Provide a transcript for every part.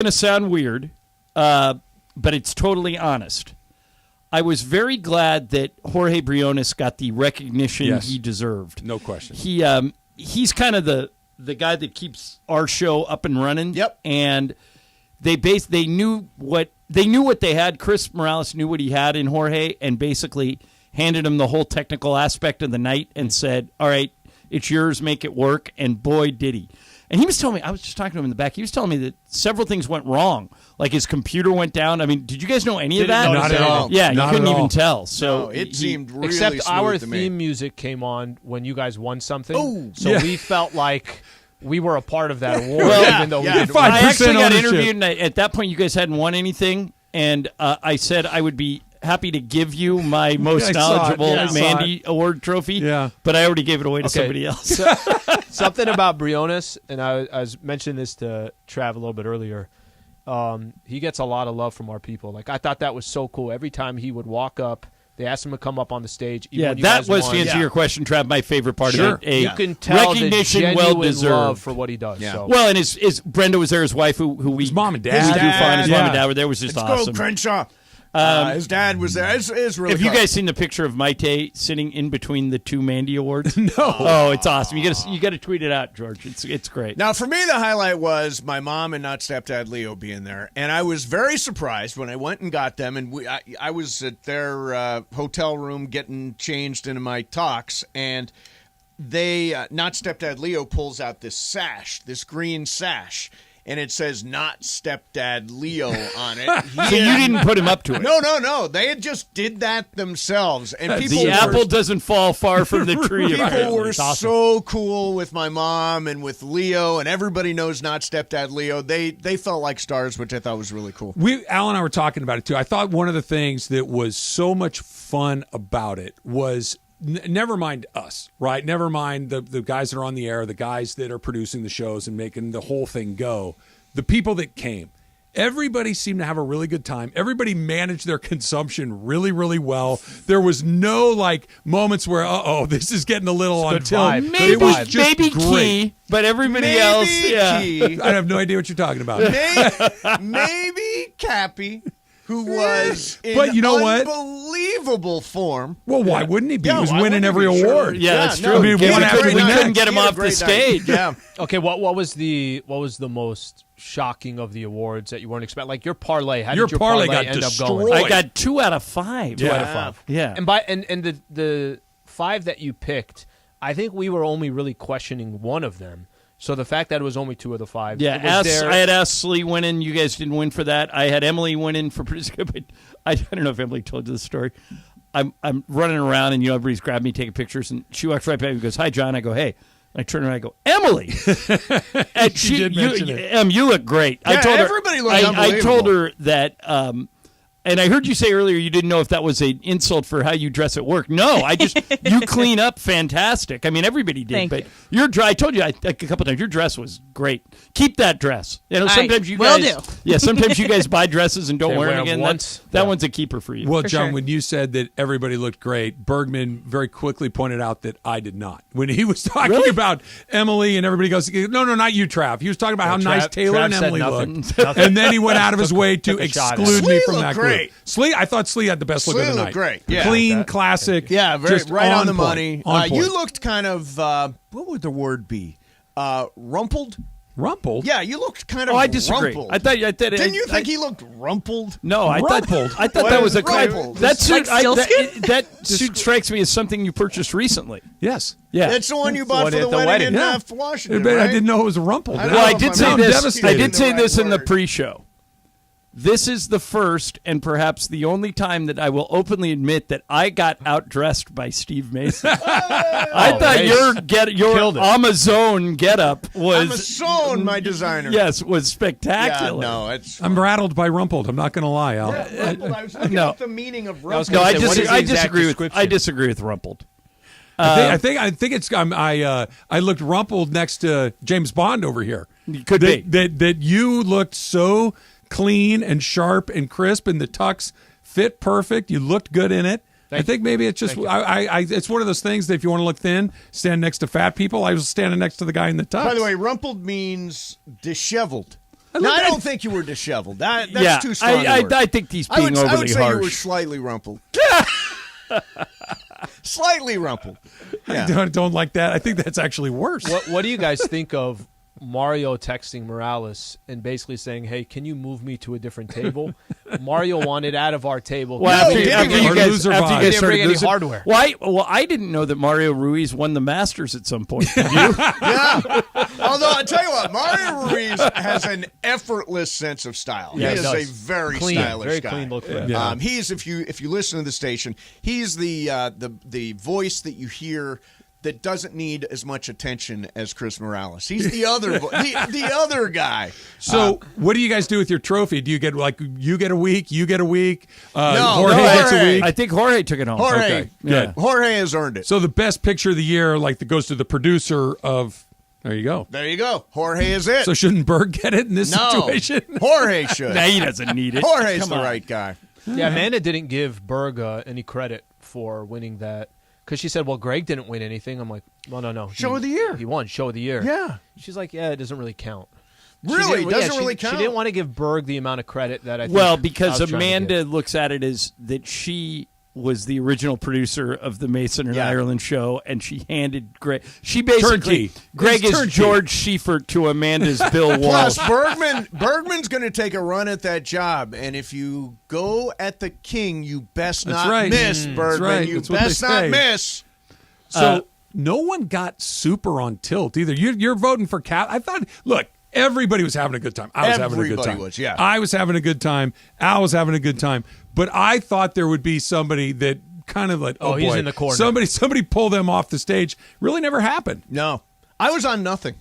going to sound weird, but it's totally honest. I was very glad that Jorge Briones got the recognition he deserved. No question. He's kind of the guy that keeps our show up and running. Yep. And they knew what they had. Chris Morales knew what he had in Jorge, and basically handed him the whole technical aspect of the night and said, "All right, it's yours. Make it work." And boy, did he. And he was telling me, I was just talking to him in the back, he was telling me that several things went wrong. Like his computer went down. I mean, did you guys know any of that? Not at all. Yeah, Not you couldn't at all. even tell. So no, it seemed really except smooth our to me. theme music came on when you guys won something. Oh, so we felt like we were a part of that award, Well, even though we yeah. didn't Fine. win. I actually got 5% interviewed, and at that point, you guys hadn't won anything. And I said I would be happy to give you my most knowledgeable Mandy Award trophy. Yeah. But I already gave it away to somebody else. Something about Briones, and I was mentioning this to Trav a little bit earlier. He gets a lot of love from our people. Like, I thought that was so cool. Every time he would walk up, they asked him to come up on the stage. Even when you that guys was won. to answer your question, Trav. My favorite part of it, You can tell the recognition, genuine well-deserved love for what he does. Yeah. So. Well, and his Brenda was there, his wife, who we His mom and dad. His mom and Yeah. dad were there. It was just Let's awesome. go, Crenshaw. His dad was there. It's really Have you cool. guys seen the picture of Maite sitting in between the two Mandy awards? No. Oh, it's awesome. You got to tweet it out, George. It's great. Now, for me, the highlight was my mom and not stepdad Leo being there, and I was very surprised when I went and got them. And I was at their hotel room getting changed into my tux, and they not stepdad Leo pulls out this sash, this green sash. And it says "Not Stepdad Leo" on it. So you didn't put him up to it. No. They had just did that themselves, and people The apple doesn't fall far from the tree. People apparently. were It's awesome. so cool with my mom and with Leo, and everybody knows Not Stepdad Leo. They felt like stars, which I thought was really cool. Al and I were talking about it too. I thought one of the things that was so much fun about it was never mind us, right? Never mind the guys that are on the air, the guys that are producing the shows and making the whole thing go. The people that came. Everybody seemed to have a really good time. Everybody managed their consumption really, really well. There was no moments where, this is getting a little on tilt. Maybe, it was just maybe great. Key, but everybody else, yeah. Key. I have no idea what you're talking about. Maybe Cappy, who was in But you know what? unbelievable form. Well, why wouldn't he be? Yeah, he was why winning wouldn't every he be? Sure. award. Yeah, that's true. no, I mean, he had one a after great the night. next. Couldn't get him He had a off the great stage. night. Yeah. Okay, what was the most shocking of the awards that you weren't expecting? Like your parlay, how did your parlay got end up destroyed. going? I got 2 out of 5. 2 out of 5. Yeah. And the 5 that you picked, I think we were only really questioning one of them. So the fact that it was only 2 of the 5. Yeah, I had asked Slee win in. You guys didn't win for that. I had Emily win in for pretty good, but I don't know if Emily told you the story. I'm running around, and everybody's grabbing me, taking pictures, and she walks right by me and goes, "Hi, John." I go, "Hey." And I turn around and I go, "Emily." And She did mention it. You look great. Yeah, I told her, everybody looks I unbelievable. told her that and I heard you say earlier you didn't know if that was an insult for how you dress at work. No, you clean up fantastic. I mean, everybody did. Thank But you. I told you a couple times, your dress was great. Keep that dress. Sometimes you will guys, do. Yeah, sometimes you guys buy dresses and don't They wear wear them them again. once. That one's a keeper for you. Well, For John, sure. when you said that everybody looked great, Bergman very quickly pointed out that I did not. When he was talking about Emily and everybody goes, no, not you, Trav. He was talking about how nice Taylor Trav and said Emily nothing. looked. Nothing. And then he went out of his way to Took a shot at exclude it. me Slee from looked that great. group. I thought Slee had the best look Slee of the looked night. great. Yeah. Clean, classic. Yeah, just right on the point. money. On point. You looked kind of, what would the word be? Rumpled? Rumpled? Yeah, you looked kind of I disagree. rumpled. I thought Didn't you think he looked rumpled? No, I Rumpled? thought What that is was a rumpled? that suit. Like sealskin? That suit strikes me as something you purchased recently. Yes. Yeah, That's the one you bought one for at the the wedding in Yeah. Washington, But I right? didn't know it was a rumpled. I don't Well, know I if did I'm say not this. I devastated did the say right this in the word. pre-show. This is the first and perhaps the only time that I will openly admit that I got outdressed by Steve Mason. I thought nice. your Killed it. Amazon getup was Amazon, my designer. yes, was Yeah, spectacular. no, it's. I'm rattled by rumpled. I'm not going to lie, Al. Rumpled. I was looking No. at the meaning of was rumpled. No, gonna say, what is the I exact disagree with description? Rumpled. I think it's I looked rumpled next to James Bond over here. Could be. That you looked so clean and sharp and crisp, and the tux fit perfect. You looked good in it. I think maybe it's just it's one of those things that if you want to look thin, stand next to fat people. I was standing next to the guy in the tux. By the way, rumpled means disheveled. No, I don't think you were disheveled. That's yeah, too strong. I think he's being overly I would say harsh. you were slightly rumpled. Slightly rumpled. Yeah. I don't like that. I think that's actually worse. What do you guys think of Mario texting Morales and basically saying, "Hey, can you move me to a different table?" Mario wanted out of our table. Well, after you guys didn't bring started any losing hardware. Well, I didn't know that Mario Ruiz won the Masters at some point. Did you? Yeah. Although I tell you what, Mario Ruiz has an effortless sense of style. Yeah, he is he a does. very Clean, stylish very guy. clean look for him. Yeah. He's if you listen to the station, he's the voice that you hear that doesn't need as much attention as Chris Morales. He's the other the other guy. So, what do you guys do with your trophy? Do you get you get a week, you get a week? No, Jorge gets a Jorge. week. I think Jorge took it home. Jorge, Okay. Yeah. Jorge has earned it. So the best picture of the year, that goes to the producer of. There you go. There you go. Jorge is it. So shouldn't Berg get it in this situation? Jorge should. Nah, he doesn't need it. Jorge's Come the on. right guy. Yeah, Amanda didn't give Berg any credit for winning that because she said, "Well, Greg didn't win anything." I'm like, "No. Show of the year. He won Show of the Year." Yeah. She's like, "Yeah, it doesn't really count." Really? She Doesn't really count? She didn't want to give Berg the amount of credit that I think Well, I because was trying to Amanda give. looks at it as that she was the original producer of the Mason and Yeah. Ireland show, and she handed Greg. She basically Turnkey. Greg It's is turnkey. George Schiefert to Amanda's Bill Walsh. Plus, Bergman's going to take a run at that job, and if you go at the king, you best That's not right. miss, That's Bergman. right. You That's what they best not say. miss. So no one got super on tilt either. You're voting for Cap. I thought, look, everybody was having a good time. I was having a good Everybody time. was, yeah. I was having a good time. Al was having a good time. But I thought there would be somebody that kind of Oh, he's boy, in the corner. Somebody pull them off the stage. Really never happened. No. I was on nothing.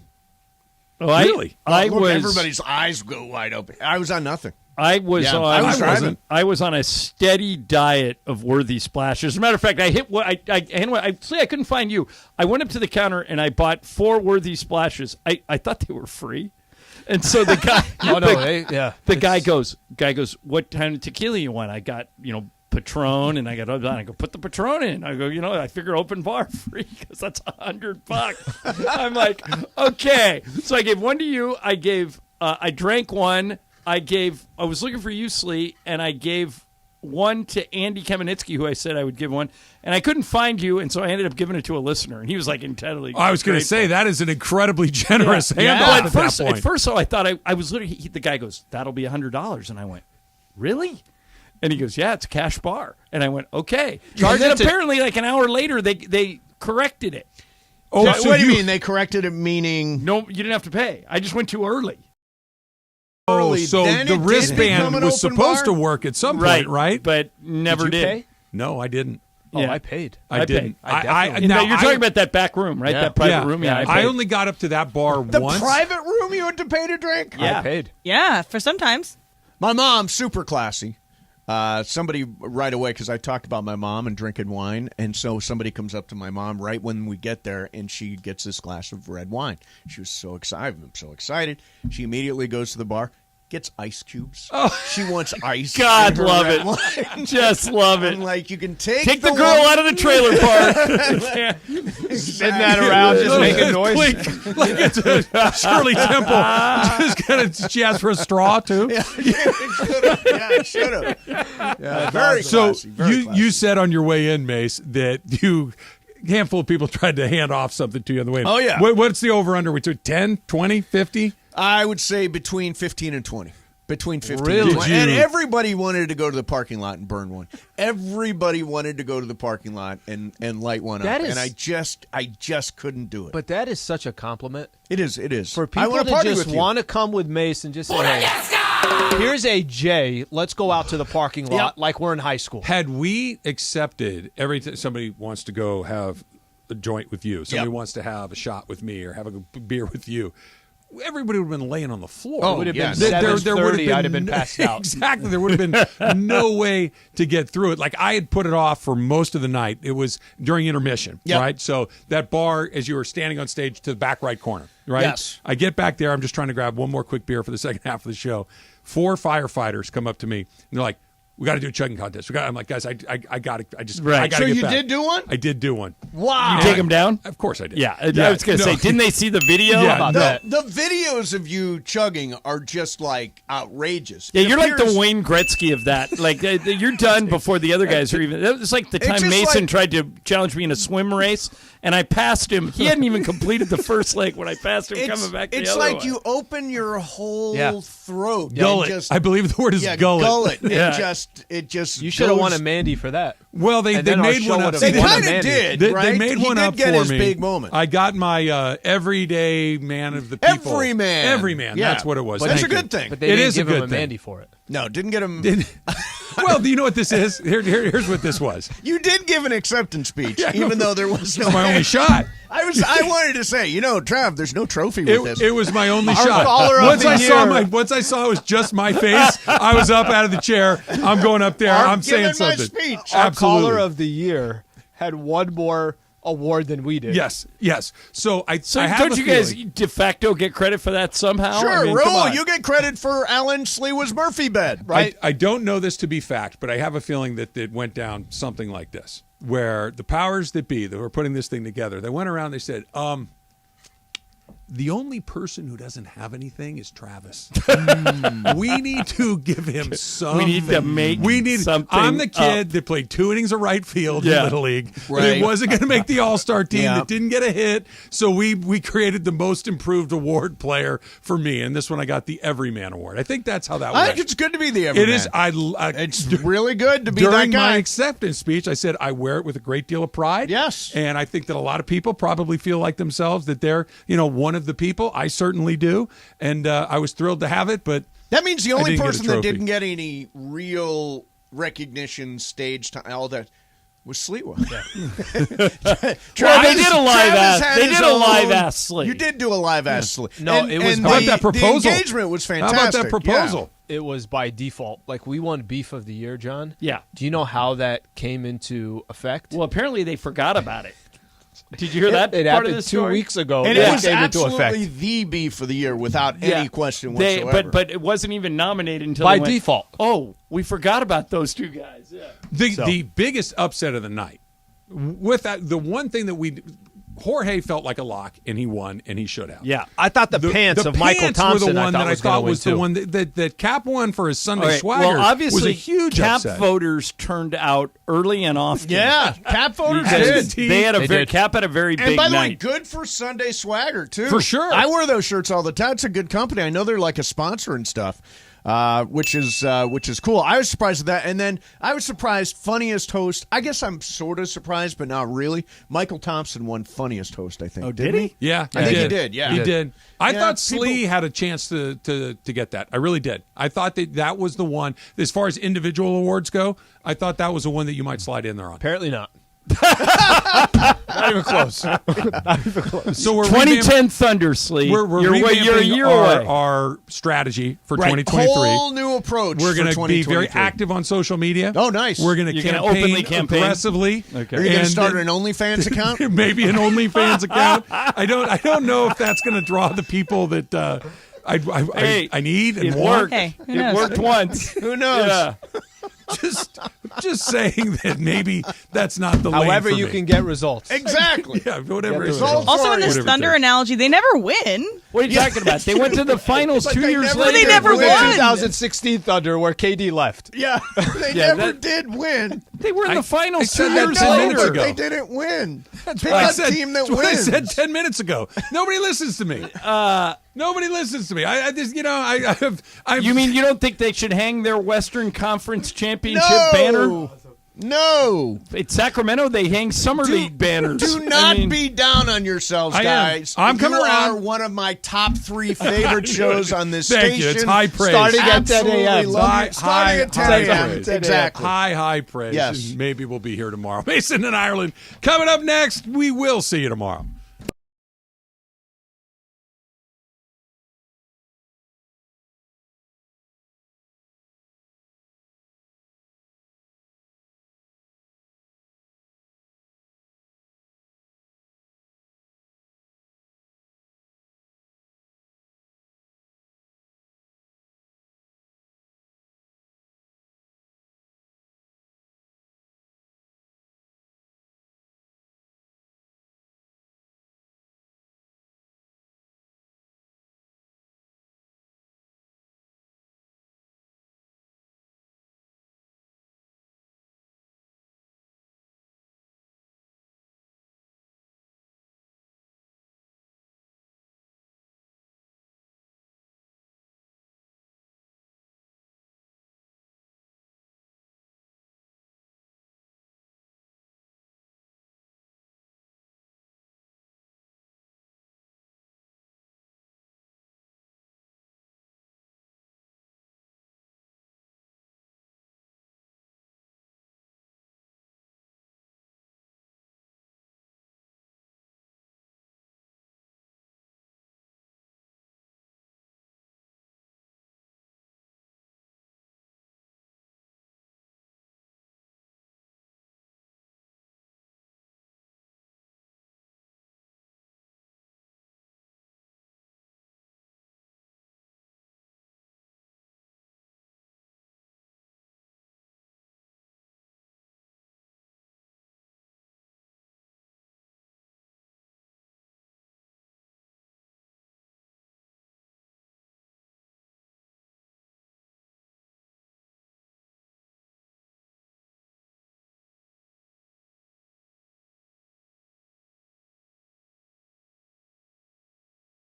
Oh, I, Really? I Look, was. everybody's eyes go wide open. I was on nothing. I was Yeah, on. I was driving. I was on a steady diet of worthy splashes. As a matter of fact, I hit what I couldn't find you. I went up to the counter and I bought 4 worthy splashes. I thought they were free, and so the guy. Oh no, The guy goes, what kind of tequila you want? I got, Patron, and I go, put the Patron in. I go, I figure open bar free because that's $100. I'm like, okay. So I gave one to you. I drank one. I was looking for you, Slee, and I gave one to Andy Kamenetsky, who I said I would give one, and I couldn't find you, and so I ended up giving it to a listener, and he was like intently. I was going to say that is an incredibly generous handoff But at that point. at first, though, I thought I was literally. The guy goes, "That'll be $100," and I went, "Really?" And he goes, "Yeah, it's a cash bar." And I went, "Okay." And then apparently, like an hour later, they corrected it. Oh, what so do you mean? They corrected it, meaning No, you didn't have to pay. I just went too early. early. So Then the it did become wristband an was open supposed bar? to work at some point, right? But never Did you did. pay? No, I didn't. Oh, Yeah. I paid. I didn't. I definitely- Now, you're talking about that back room, right? Yeah. That private room. Yeah, I only got up to that bar The once. private room you had to pay to drink? Yeah. I paid. Yeah, for sometimes. My mom's super classy. Somebody right away, because I talked about my mom and drinking wine, and so somebody comes up to my mom right when we get there, and she gets this glass of red wine. She was so excited. I'm so excited. She immediately goes to the bar, gets ice cubes. Oh, she wants ice. God, in her love red it. wine. Just love it. I'm like, you can take the girl out of the trailer park. Sitting that around, just making noise. Clink, like it's a Shirley Temple. Just kinda, she asked for a straw too. Yeah, it should have. Yeah, very So classy. Very classy. you said on your way in, Mace, that a handful of people tried to hand off something to you on the way in. Oh, yeah. What's the over-under? We took 10, 20, 50? I would say between 15 and 20. Between 15 Really? and 20. And Did you- everybody wanted to go to the parking lot and burn one. Everybody wanted to go to the parking lot and light one That up. is- And I just couldn't do it. But that is such a compliment It is. for I people wanna to party just with you. want to come with Mace and just say, "Hey, here's a J. Let's go out to the parking lot Yep. like we're in high school." Had we accepted every time somebody wants to go have a joint with you, somebody Yep. wants to have a shot with me or have a beer with you, everybody would have been laying on the floor. Oh, It would have yeah. been There- 7:30. I'd have been passed out. Exactly. There would have been no way to get through it. Like I had put it off for most of the night. It was during intermission, Yep. right? So that bar, as you were standing on stage, to the back right corner, right? Yes. I get back there. I'm just trying to grab one more quick beer for the second half of the show. 4 firefighters come up to me and they're like, we got to do a chugging contest. I'm like, guys, I got to. I Right. got to So get you back. did do one? I did do one. Wow. You take him down? Of course I did. Yeah. I was going to say, didn't they see the video? Yeah, about no. that? The videos of you chugging are just like outrageous. Yeah, It you're like appears- the Wayne Gretzky of that. Like you're done before the other guys are even. It was like the time just Mason like- tried to challenge me in a swim race, and I passed him. He hadn't even completed the first leg when I passed him coming back. It's the other like way. you open your whole Yeah. throat. and Gullet. Just, I believe the word is gullet. Yeah. It just. You should have goes- wanted Mandy for that. Well, they And then our made show one up. would've They been one kind of Mandy. did. They right? made He one did up get for his me. big moment. I got my everyday man of the people. Everyman. Everyman. Yeah. That's what it was. That's Thank a you. good thing. But they It didn't is a give him good a thing. Mandy for it. No, didn't get him. Well, do you know what this is? Here's what this was. You did give an acceptance speech, Yeah, even though there was no. It's my only shot. I wanted to say, Trav, there's no trophy with this. It was my only shot. caller of Once the once I saw it was just my face, I was up out of the chair. I'm going up there. I'm saying giving my something. speech. Our Absolutely. caller of the year had one more award than we did. Yes. So I So I have don't a you guys feeling- de facto get credit for that somehow? Sure, I mean, come Raul, on. you get credit for Alan Sliwa's Murphy bed, right? I don't know this to be fact, but I have a feeling that it went down something like this, where the powers that be that were putting this thing together, they went around, they said, the only person who doesn't have anything is Travis. We need to give him something. We need to make something I'm the kid up. that played 2 innings of right field Yeah. in Little League. Right. That wasn't going to make the All-Star team. Yeah. That didn't get a hit. So we created the most improved award player for me. And this one I got the Everyman Award. I think that's how that I went. think it's good to be the everyman. It is. It's really good to be that during guy. my acceptance speech, I said I wear it with a great deal of pride. Yes. And I think that a lot of people probably feel like themselves that they're, one of the people. I certainly do. And I was thrilled to have it, but That means the I only didn't get a person that trophy. didn't get any real recognition, stage time, all that was Sliwa. Well, they did a live Travis ass. had They his did a own- live ass Slee. You did do a live ass Slee. No, it was and How about the, that proposal? The engagement was how fantastic. about that proposal? It was by default. Like, we won Beef of the Year, John. Yeah. Do you know how that came into effect? Well, apparently they forgot about it. Did you hear that It part of happened the 2 story? weeks ago. And that it was came into absolutely effect. the beef for the year without Yeah. any question They- whatsoever. but it wasn't even nominated until By they went, default. Oh, we forgot about those two guys. Yeah. The biggest upset of the night, with that, the one thing that Jorge felt like a lock, and he won, and he should have. Yeah. I thought the pants of Michael pants Thompson were the one I that I was gonna thought win was the too. one that Cap won for his Sunday All right. swagger. Well, obviously, was a huge Cap upset. voters turned out early and often. yeah, Cap voters Because did. they had a They very did. Cap had a very And big by the way, night. good for Sunday swagger too. For sure. I wear those shirts all the time. It's a good company. I know they're like a sponsor and stuff, which is cool. I was surprised at that, and then I was surprised. Funniest host. I guess I'm sort of surprised, but not really. Michael Thompson won funniest host. I think. Oh, did he? Yeah, I think he did, yeah. he did. I Yeah, thought Slee people- had a chance to get that. I really did. I thought that was the one. As far as individual awards go, I thought that was the one that you might slide in there on. Apparently not. Not even close. So we're 2010 Thunder Sleep. We're you're a revamping year our, away. our strategy for Right. 2023. Whole new approach. We're going going to be very active on social media. Oh, nice. We're going to You're gonna campaign openly campaign? aggressively. Okay. Are you going to And start then- an OnlyFans account? maybe an OnlyFans account. I don't know if that's going to draw the people that Hey, I need and it want. worked. Hey, who It knows? worked once. Who knows? Yeah. Just saying that maybe that's not the lane However for you me. can get results. Exactly. Yeah, whatever it is. Results Also, in this Whatever it Thunder takes. analogy, they never win. What are you talking about? They went to the finals But 2 they years never later. But they never The won. 2016 Thunder where KD left. Yeah, they Yeah, never that- did win. They were in the finals I 2 said that years 10 later. minutes but ago. they didn't win. Pick What I a said- team that that's what I wins. said 10 minutes ago. Nobody listens to me. Nobody listens to me. I just, I've You mean you don't think they should hang their Western Conference championship no, banner? no. At Sacramento, they hang Summer League banners. Do I not mean, be down on yourselves, I am. guys. I'm coming you around. are one of my top 3 favorite shows on this Thank station. you. It's high praise. Starting at 10 Absolutely a.m. love you. Starting at 10 high a.m. praise. Exactly. high praise. Yes. And maybe we'll be here tomorrow. Mason and Ireland coming up next. We will see you tomorrow.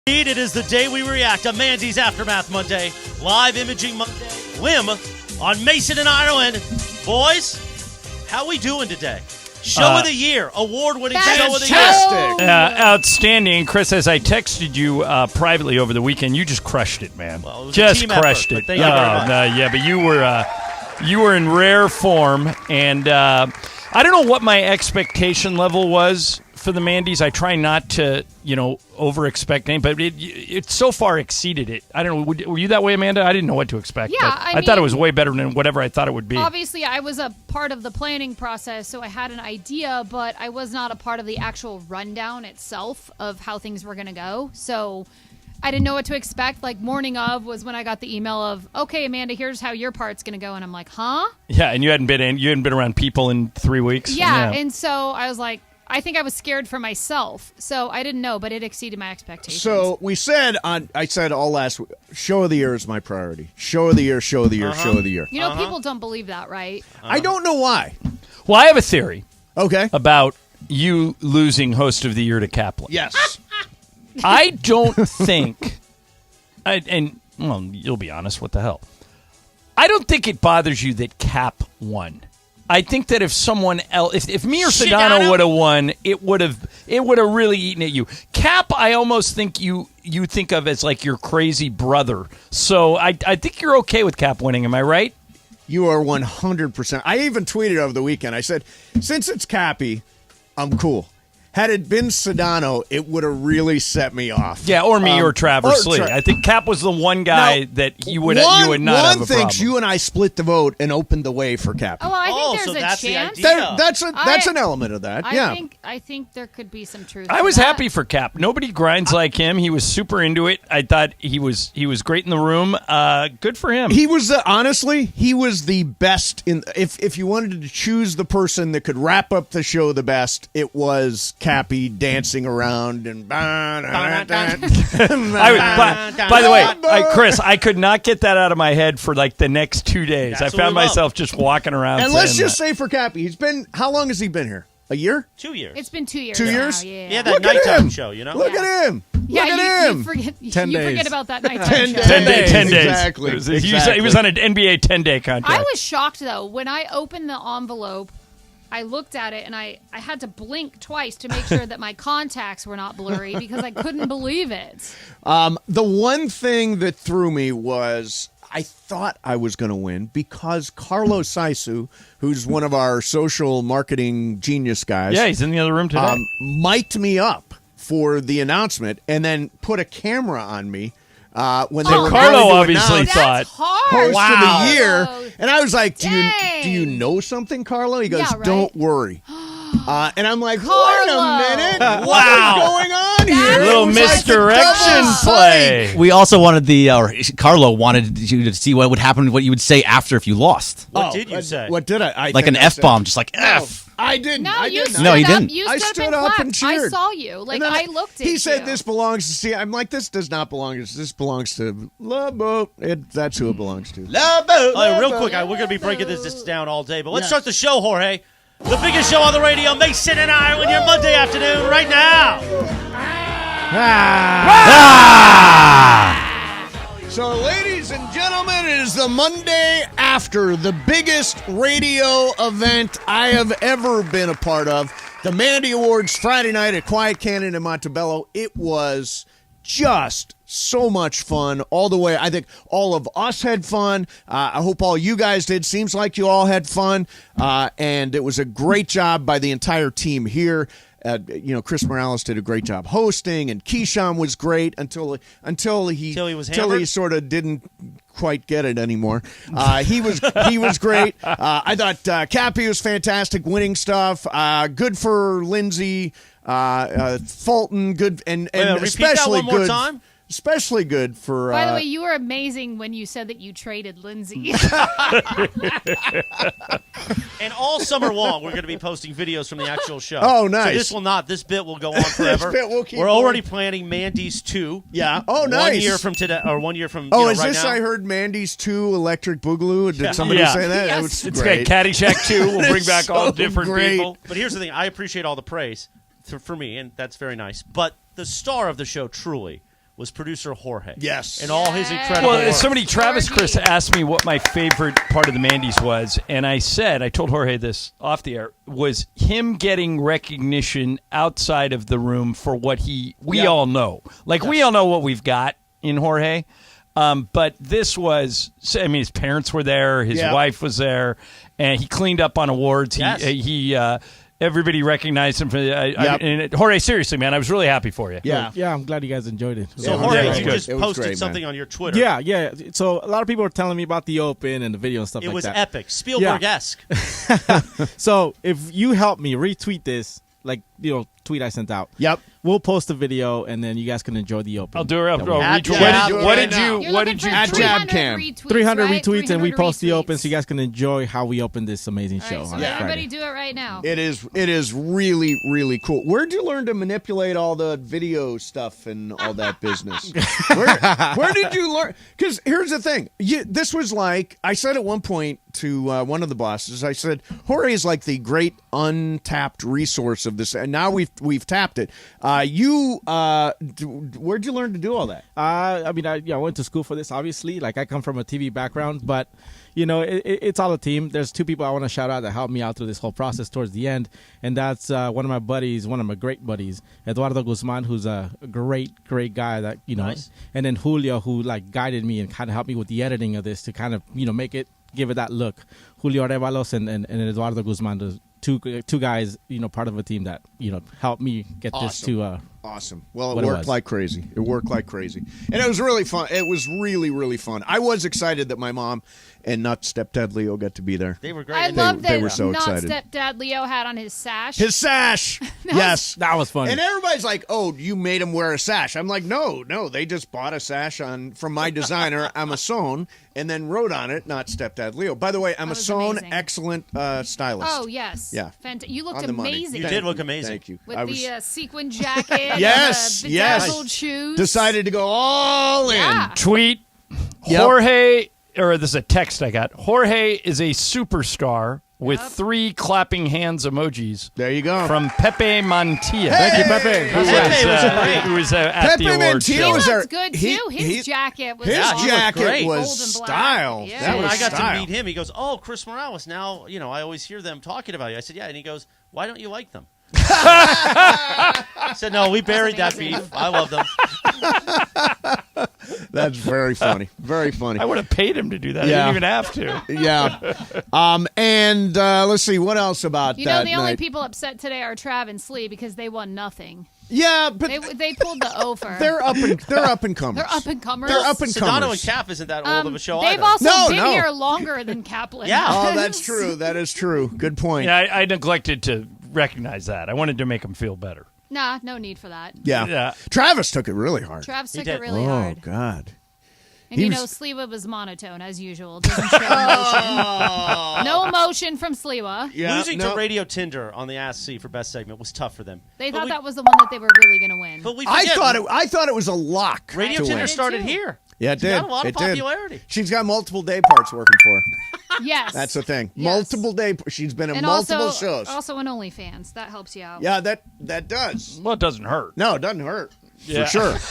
It is the day we react to Mandy's Aftermath Monday, Live Imaging Monday, Limb on Mason and Ireland. Boys, how we doing today? Show of the year, award-winning show of the year. Outstanding. Chris, as I texted you privately over the weekend, you just crushed it, man. Well, it was just a team crushed effort, it. but thank you very much. Yeah, but you were in rare form, and I don't know what my expectation level was for the Mandys. I try not to, over-expect anything, but it so far exceeded it. I don't know. Were you that way, Amanda? I didn't know what to expect. Yeah, I thought it was way better than whatever I thought it would be. Obviously, I was a part of the planning process, so I had an idea, but I was not a part of the actual rundown itself of how things were going to go. So I didn't know what to expect. Like, morning of was when I got the email of, okay, Amanda, here's how your part's going to go. And I'm like, huh? Yeah, and you hadn't been around people in 3 weeks. Yeah, and so I was like, I think I was scared for myself, so I didn't know, but it exceeded my expectations. So I said all last week, show of the year is my priority. Show of the year, show of the year, show of the year. You know, people don't believe that, right? I don't know why. Well, I have a theory. Okay. About you losing host of the year to Kaplan. Yes. I don't think, you'll be honest, what the hell? I don't think it bothers you that Cap won. I think that if someone else, if me or Sedano would have won, it would have really eaten at you. Cap, I almost think you think of as like your crazy brother. So I think you're okay with Cap winning. Am I right? You are 100%. I even tweeted over the weekend. I said, since it's Cappy, I'm cool. Had it been Sedano, it would have really set me off. Yeah, or me or Travis Lee. I think Cap was the one guy that you would not have a problem. One thinks you and I split the vote and opened the way for Cap. Oh, well, I think there's a chance. That's an element of that. I think there could be some truth. I was happy for Cap. Nobody grinds like him. He was super into it. I thought he was great in the room. Good for him. He was honestly, he was the best in. If you wanted to choose the person that could wrap up the show the best, it was Cappy dancing around and by the way, Chris, I could not get that out of my head for like the next 2 days. I found myself just walking around. And let's just say for Cappy, how long has he been here? A year? 2 years. It's been 2 years. 2 years? Now, Yeah, that nighttime show, Look at him. Yeah, Look at him. You forget, 10 days. forget about that nighttime show. 10 days. Exactly. He was on an NBA 10-day contract. I was shocked, though. When I opened the envelope, I looked at it, and I had to blink twice to make sure that my contacts were not blurry because I couldn't believe it. The one thing that threw me was I thought I was going to win because Carlos Saisu, who's one of our social marketing genius guys. Yeah, he's in the other room today. Mic'd me up for the announcement and then put a camera on me. When they were Carlo obviously thought hard. host of the year, and I was like, "Do Dang. you know something, Carlo?" He goes, Yeah, right. "Don't worry." And I'm like, "Wait Carlo. a minute, what is going on here?" Little It was like a misdirection double play. We also wanted Carlo wanted you to see what would happen, what you would say after if you lost. What did you say? What did I Like an think I said- F-bomb, just like F. I didn't. No, I you didn't. stood No, he up. didn't. You I stood stood up up and and clapped. I cheered. saw you. Like, And then I looked at you. He said, "This belongs to." See, I'm like, "This does not belong. This belongs to Love Boat." That's who it belongs to. Love Boat. All right, real quick, we're going to be breaking this down all day, but let's start the show, Jorge. The biggest show on the radio, Mason and Ireland, your Monday afternoon right now. So, ladies and gentlemen, it is the Monday after the biggest radio event I have ever been a part of. The Mandy Awards Friday night at Quiet Canyon in Montebello. It was just so much fun all the way. I think all of us had fun. I hope all you guys did. Seems like you all had fun. And it was a great job by the entire team here. Chris Morales did a great job hosting, and Keyshawn was great until he sort of didn't quite get it anymore. He was great. I thought Cappy was fantastic, winning stuff. Good for Lindsay, Fulton. Good and especially that one more good. time? Especially good for. By the way, you were amazing when you said that you traded Lindsay. And all summer long, we're going to be posting videos from the actual show. Oh, nice. So this bit will go on forever. This bit will keep we're going. already planning Mandy's 2. Yeah. Oh, nice. 1 year from today, or 1 year from Oh, is right this? now. I heard Mandy's 2 Electric Boogaloo. Did somebody Yeah. say that? Yes. That was It's great. got Caddyshack 2. We'll bring It's back all so different great. people. But here's the thing. I appreciate all the praise for me, and that's very nice. But the star of the show, truly, was producer Jorge. Yes. And all his incredible Well, work. somebody, Travis Jorge. Chris, asked me what my favorite part of the Mandys was, and I told Jorge this off the air, was him getting recognition outside of the room for what we all know. Like, we all know what we've got in Jorge, but this was, I mean, his parents were there, his wife was there, and he cleaned up on awards. Yes. Everybody recognized him for and Jorge, seriously, man, I was really happy for you. Yeah, I'm glad you guys enjoyed it. So, Jorge, Yeah, you good. just It was posted great, something man. on your Twitter. Yeah. So a lot of people were telling me about the Open and the video and stuff It like was that. epic. Spielberg-esque. So if you help me retweet this, like, tweet I sent out. Yep. We'll post the video, and then you guys can enjoy the Open. I'll do it. At Retweet. Jab What right did now. You're what looking did for you? At 300 Jabcam. retweets, 300 right? retweets, and we 300 post the retweets. Open so you guys can enjoy how we open this amazing All show right, so on everybody Friday. do it right now. It is really, really cool. Where'd you learn to manipulate all the video stuff and all that business? Where did you learn? Because here's the thing. This was like, I said at one point to one of the bosses, I said, Jorge is like the great untapped resource of this, and now we've tapped it. Where'd you learn to do all that? I went to school for this, obviously. Like, I come from a TV background, but, it's all a team. There's two people I want to shout out that helped me out through this whole process towards the end, and that's one of my buddies, one of my great buddies, Eduardo Guzman, who's a great, great guy that, Nice. and then Julio, who, like, guided me and kind of helped me with the editing of this to kind of, give it that look. Julio Arevalos and Eduardo Guzman, the two guys, part of a team that, helped me get this to Awesome. Well, what it it worked was. like crazy. It worked like crazy. And it was really fun. It was really, really fun. I was excited that my mom and not stepdad Leo got to be there. They were great. I And love they that were so not excited. stepdad Leo had on his sash. His sash. Yes. that was funny. And everybody's like, "Oh, you made him wear a sash." I'm like, "No, they just bought a sash from my designer, Amazon, and then wrote on it, not stepdad Leo." By the way, was Amazon, amazing. excellent stylist. Oh, yes. Yeah. You looked On the money. amazing. You did look amazing. Thank you. With I was the sequin jacket. Yes, and the yes. bedazzled shoes. decided to go all in. Yeah. Tweet Yep. Jorge, or this is a text I got. Jorge is a superstar with Yep. 3 clapping hands emojis There you go. from Pepe Mantilla. Thank you, Pepe. Who was, Pepe was great. who was at Pepe the awards Mantilla show. was He there. looked good, He- too. His jacket was His Yeah, he looked jacket great. was Gold and black. style. Yeah. That when was I got style. to meet him, he goes, "Oh, Chris Morales. Now, I always hear them talking about you." I said, "Yeah," and he goes, "Why don't you like them?" I said, "No, we buried that amazing. beef. I love them." That's very funny. Very funny. I would have paid him to do that. Yeah. I didn't even have to. Yeah. And let's see what else about You that know, the only night. people upset today are Trav and Slee because they won nothing. Yeah, but They pulled the over. they're up and comers. They're up and comers. They're up and Sedano and comers. Cap isn't that old of a show They've either. also No, been no. here longer than Kaplan. Yeah. Oh, has. that's true. That is true. Good point. Yeah, I neglected to recognize that. I wanted to make him feel better. Nah, no need for that. Yeah. Yeah. Travis took it really hard. Trav took did. it really Oh hard. God. And He you know, was- Sliwa was monotone as usual. Doesn't show emotion. No emotion from Sliwa. Yeah, Losing no. to Radio Tinder on the Ask C for best segment was tough for them. They But thought we- that was the one that they were really going to win. But we I forget, thought it was a lock. Radio to Tinder win. did started too. here. Yeah, it She did. got a lot of It did. popularity. She's got multiple day parts working for her. Yes. That's the thing. Yes. Multiple day. She's been in And multiple also, shows. also an OnlyFans. That helps you out. Yeah, that does. Well, it doesn't hurt. No, it doesn't hurt. Yeah. For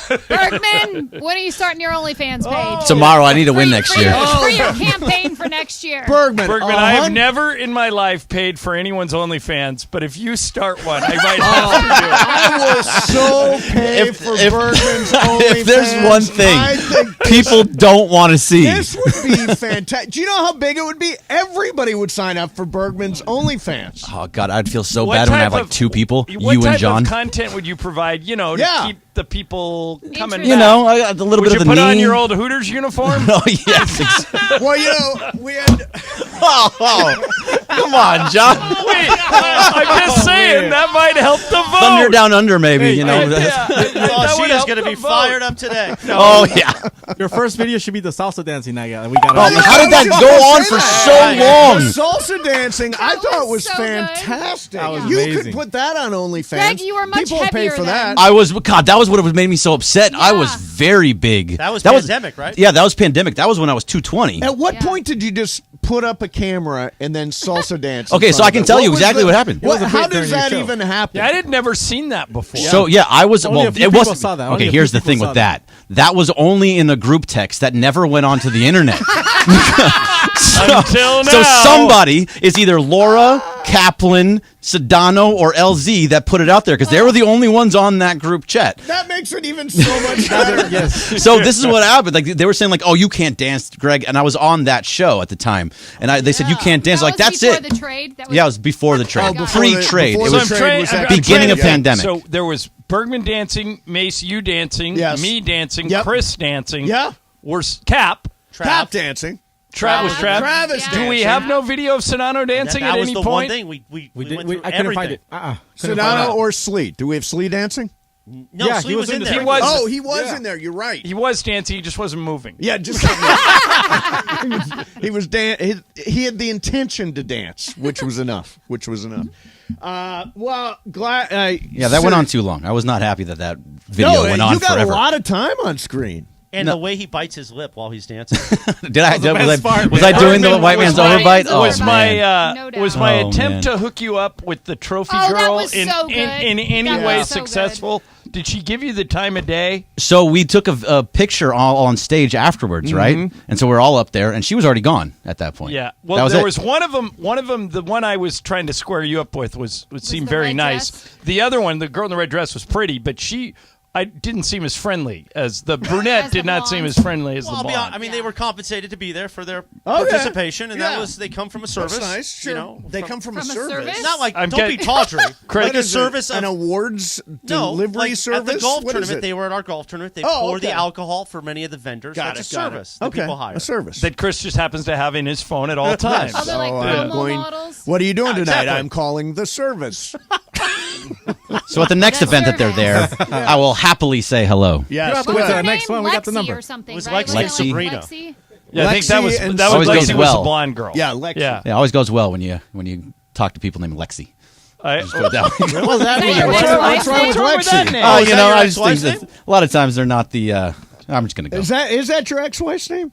sure. Bergman, when are you starting your OnlyFans page? Tomorrow, I need to win next year. For your campaign for next year. Bergman, Bergman, I have never in my life paid for anyone's OnlyFans, but if you start one, I might have to do it. I will so pay for Bergman's OnlyFans. If there's one thing I think people don't want to see, this would be fantastic. Do you know how big it would be? Everybody would sign up for Bergman's OnlyFans. oh god, I'd feel so What bad when I type have like of- 2 people, What you type and John. of content would you provide, to Yeah. keep the people coming Interesting. You know, I got a little Would bit you of the put knee. on your old Hooters uniform? Oh yes. Well, we had. Come on, John. Wait, I'm just saying, that might help the vote. Thunder down under, maybe. You know. Yeah, Oh, that she would is help going to the be vote. fired up today. Oh yeah. Your first video should be the salsa dancing night. We got Oh, all how did that go on for so long? Salsa dancing, I That thought was was so good. fantastic. That was You amazing. could put that on OnlyFans. Greg, you were much People will pay heavier for then. that. I was God. That was what made me so upset. I was Yeah. very big. That was pandemic, right? Yeah, that was pandemic. That was when I was 220. At what Yeah. point did you just put up a camera and then salsa salsa dance. in Okay, so front I of can it. tell you was exactly the- what happened. What, was a how bit does during your that show. even happen? Yeah, I had never seen that before. So yeah, I was Only well. a few It people wasn't. saw that. Only Okay, a here's few the thing people with saw that. That was only in the group text that never went onto the internet. Until now. So somebody is either Laura, Kaplan, Sedano, or LZ that put it out there because they were the only ones on that group chat. That makes it even so much better. Yes. So this is what happened. Like they were saying, like, "Oh, you can't dance, Greg," and I was on that show at the time, and they said you can't dance. That Like was that's before it. the trade. That was Yeah, it was before the trade, before pre-trade. before It the was trade was actually beginning of yeah. pandemic. So there was Bergman dancing, Mace, you dancing, Yes. me dancing, Yep. Chris dancing. Yeah. We're Cap. Tap dancing. Trav was Trav. Travis Yeah. Do we dancing. have no video of Sedano dancing that at was any the point? one thing we We went did. through I couldn't find everything. it. Couldn't find Sedano it. or Sleet? Do we have Sleet dancing? No, Yeah, Slee he was was in in the there. He was. Oh, he was in there. You're right. He was dancing. He just wasn't moving. Yeah, just he was he had the intention to dance, which was enough. Well, glad. Yeah, that went on too long. I was not happy that video No, went on you got forever. a lot of time on screen. And the way he bites his lip while he's dancing. Did I? the best part, Was man. I doing the Bergman white was man's my- overbite? Oh was man. my No doubt. was my Oh, attempt man. to hook you up with the trophy Oh, that girl was so good. in any That way was so good. successful? Did she give you the time of day? So we took a picture all on stage afterwards, right? And so we're all up there, and she was already gone at that point. Yeah. That Well, was there it. was one of them. The one I was trying to square you up with seemed the very red nice. dress? The other one, the girl in the red dress, was pretty, but I didn't seem as friendly as the brunette. As the did not seem blonde. as friendly as Well, the I'll be blonde. honest, I mean, they were compensated to be there for their Okay. participation, and Yeah. they come from a service. That's nice. Sure. You know, They come from a From a service. service? not like I'm don't be getting- tawdry. Craig, Like a Is it service an of awards no, delivery like service. at the golf What is tournament. it? They were at our golf tournament. They Oh, pour okay. the alcohol for many of the vendors. Got That's it, a got it. service that Okay, people hire. a service. that Chris just happens to have in his phone at all times. Other like So promo I'm going. models. What are you doing tonight? exactly. I'm calling the service. So at the next That's event that they're there, service. I will happily say hello. Yes. have to What wait was till her the next name? one. We got the Lexi number. or something. It was right? Lexi Wasn't it Sabrina. Lexi? Yeah, I think that Lexi was and Always Lexi goes was well. the blonde girl. Yeah, Lexi. Yeah. It always goes well when you talk to people named Lexi. I- Put it that way. What does that mean? your What's ex-wife's wrong with wrong with that Lexi? name? Oh, is that your I just think ex-wife's that a lot of times they're not the. I'm just gonna go. Is that your ex-wife's name?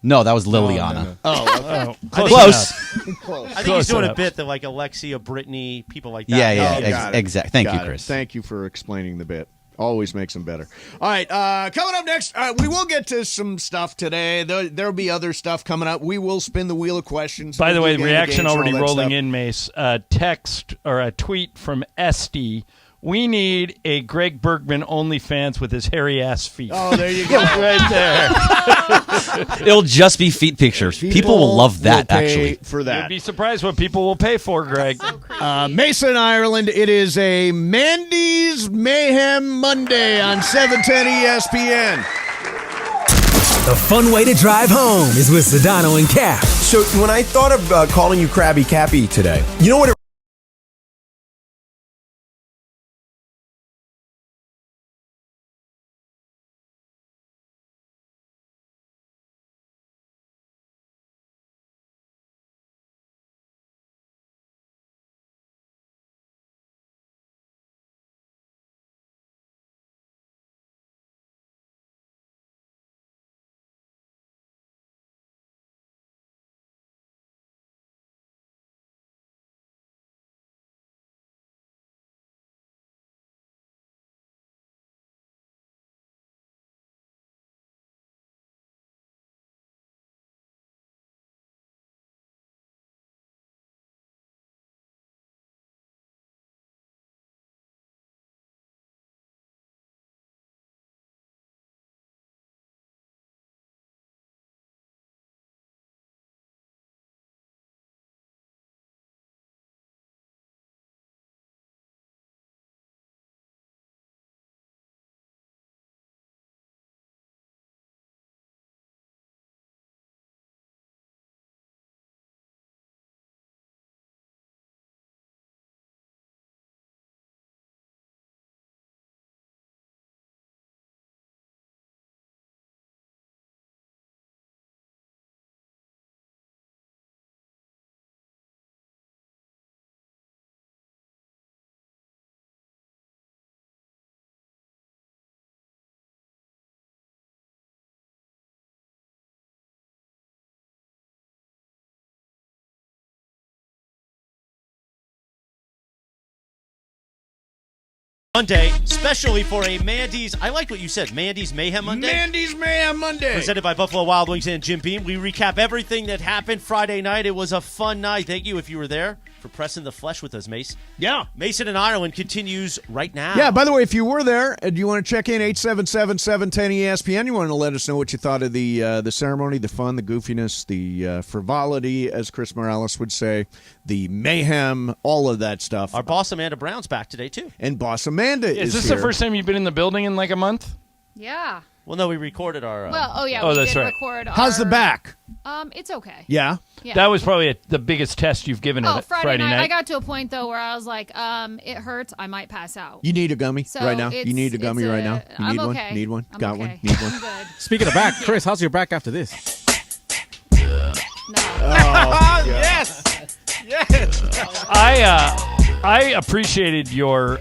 No, that was Liliana. Oh, Close. I think Close he's doing enough. a bit that like Alexia, Brittany, people like that. Yeah, Oh, yeah, got it. exactly. Thank you, Got it. Chris. Thank you for explaining the bit. Always makes them better. All right, coming up next, we will get to some stuff today. There'll be other stuff coming up. We will spin the wheel of questions. By the We'll way, do game of reaction games and already all that rolling stuff. in, Mace. Text or a tweet from Esty. We need a Greg Bergman OnlyFans with his hairy ass feet. Oh, there you go. Right there. It'll just be feet pictures. People will love that, will pay actually. for You'd that. be surprised what people will pay for, Greg. Mason, Ireland. It is a Mandy's Mayhem Monday on 710 ESPN. The fun way to drive home is with Sedano and Cap. So when I thought of calling you Krabby Cappy today, you know what it Monday, especially for a Mandy's. I like what you said. Mandy's Mayhem Monday. Mandy's Mayhem Monday. Presented by Buffalo Wild Wings and Jim Beam. We recap everything that happened Friday night. It was a fun night. Thank you if you were there for pressing the flesh with us, Mace. Yeah. Mason and Ireland continues right now. Yeah, by the way, if you were there and you want to check in, 877-710-ESPN, you want to let us know what you thought of the ceremony, the fun, the goofiness, the frivolity, as Chris Morales would say, the mayhem, all of that stuff. Our boss Amanda Brown's back today, too. And boss Amanda is this here. the first time you've been in the building in like a month? Yeah. Well, no, we recorded our... we that's did right. record How's the back? It's okay. Yeah. Yeah. That was probably the biggest test you've given it Friday night. I got to a point, though, where I was like, it hurts. I might pass out. You need a gummy So right now? You it's- need a gummy it's right now? You I'm need one? okay. Need one? I'm Got okay. one? Need one? I'm good. Speaking of back, Chris, how's your back after this? I appreciated your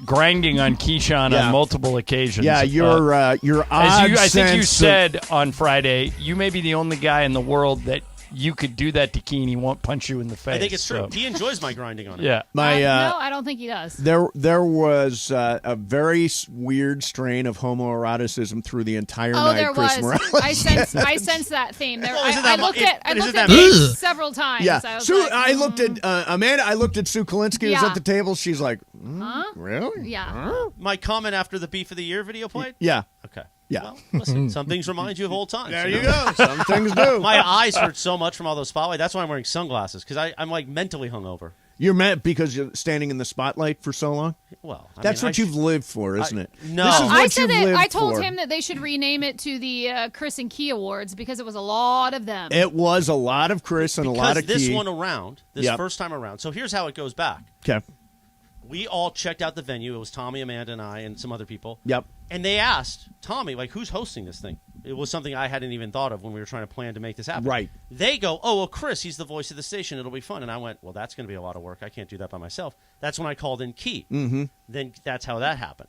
grinding on Keyshawn Yeah. on multiple occasions. Yeah, your as odd I think you sense said on Friday, you may be the only guy in the world that you could do that to Key and he won't punch you in the face. I think it's true. So, He enjoys my grinding on it. yeah. No, I don't think he does. There was a very weird strain of homoeroticism through the entire night. There Chris was. Morales. I sensed that theme. There, Well, isn't I that looked mu- at I isn't looked that at Nate several times. Yeah, I was Sue. like, I looked at Amanda. I looked at Sue Kalinsky, who's Yeah. at the table. She's like, "Really? Yeah. My comment after the Beef of the Year video played? Yeah, Okay. yeah." Well, listen, some things remind you of old times. There you go. Some things do. My eyes hurt so much from all those spotlights. That's why I'm wearing sunglasses, because I'm like mentally hungover. You're mad because you're standing in the spotlight for so long. Well, That's what you've lived for, isn't it? no. This is what I said you've that lived I told for. him that they should rename it to the Chris and Key Awards because it was a lot of them. It was a lot of Chris and a lot of this Key. one around, this Yep. first time around. So here's how it goes back. Okay. We all checked out the venue. It was Tommy, Amanda, and I, and some other people. Yep. And they asked Tommy, like, who's hosting this thing? It was something I hadn't even thought of when we were trying to plan to make this happen. Right. They go, oh, well, Chris, he's the voice of the station. It'll be fun. And I went, well, that's going to be a lot of work. I can't do that by myself. That's when I called in Key. Mm-hmm. Then that's how that happened.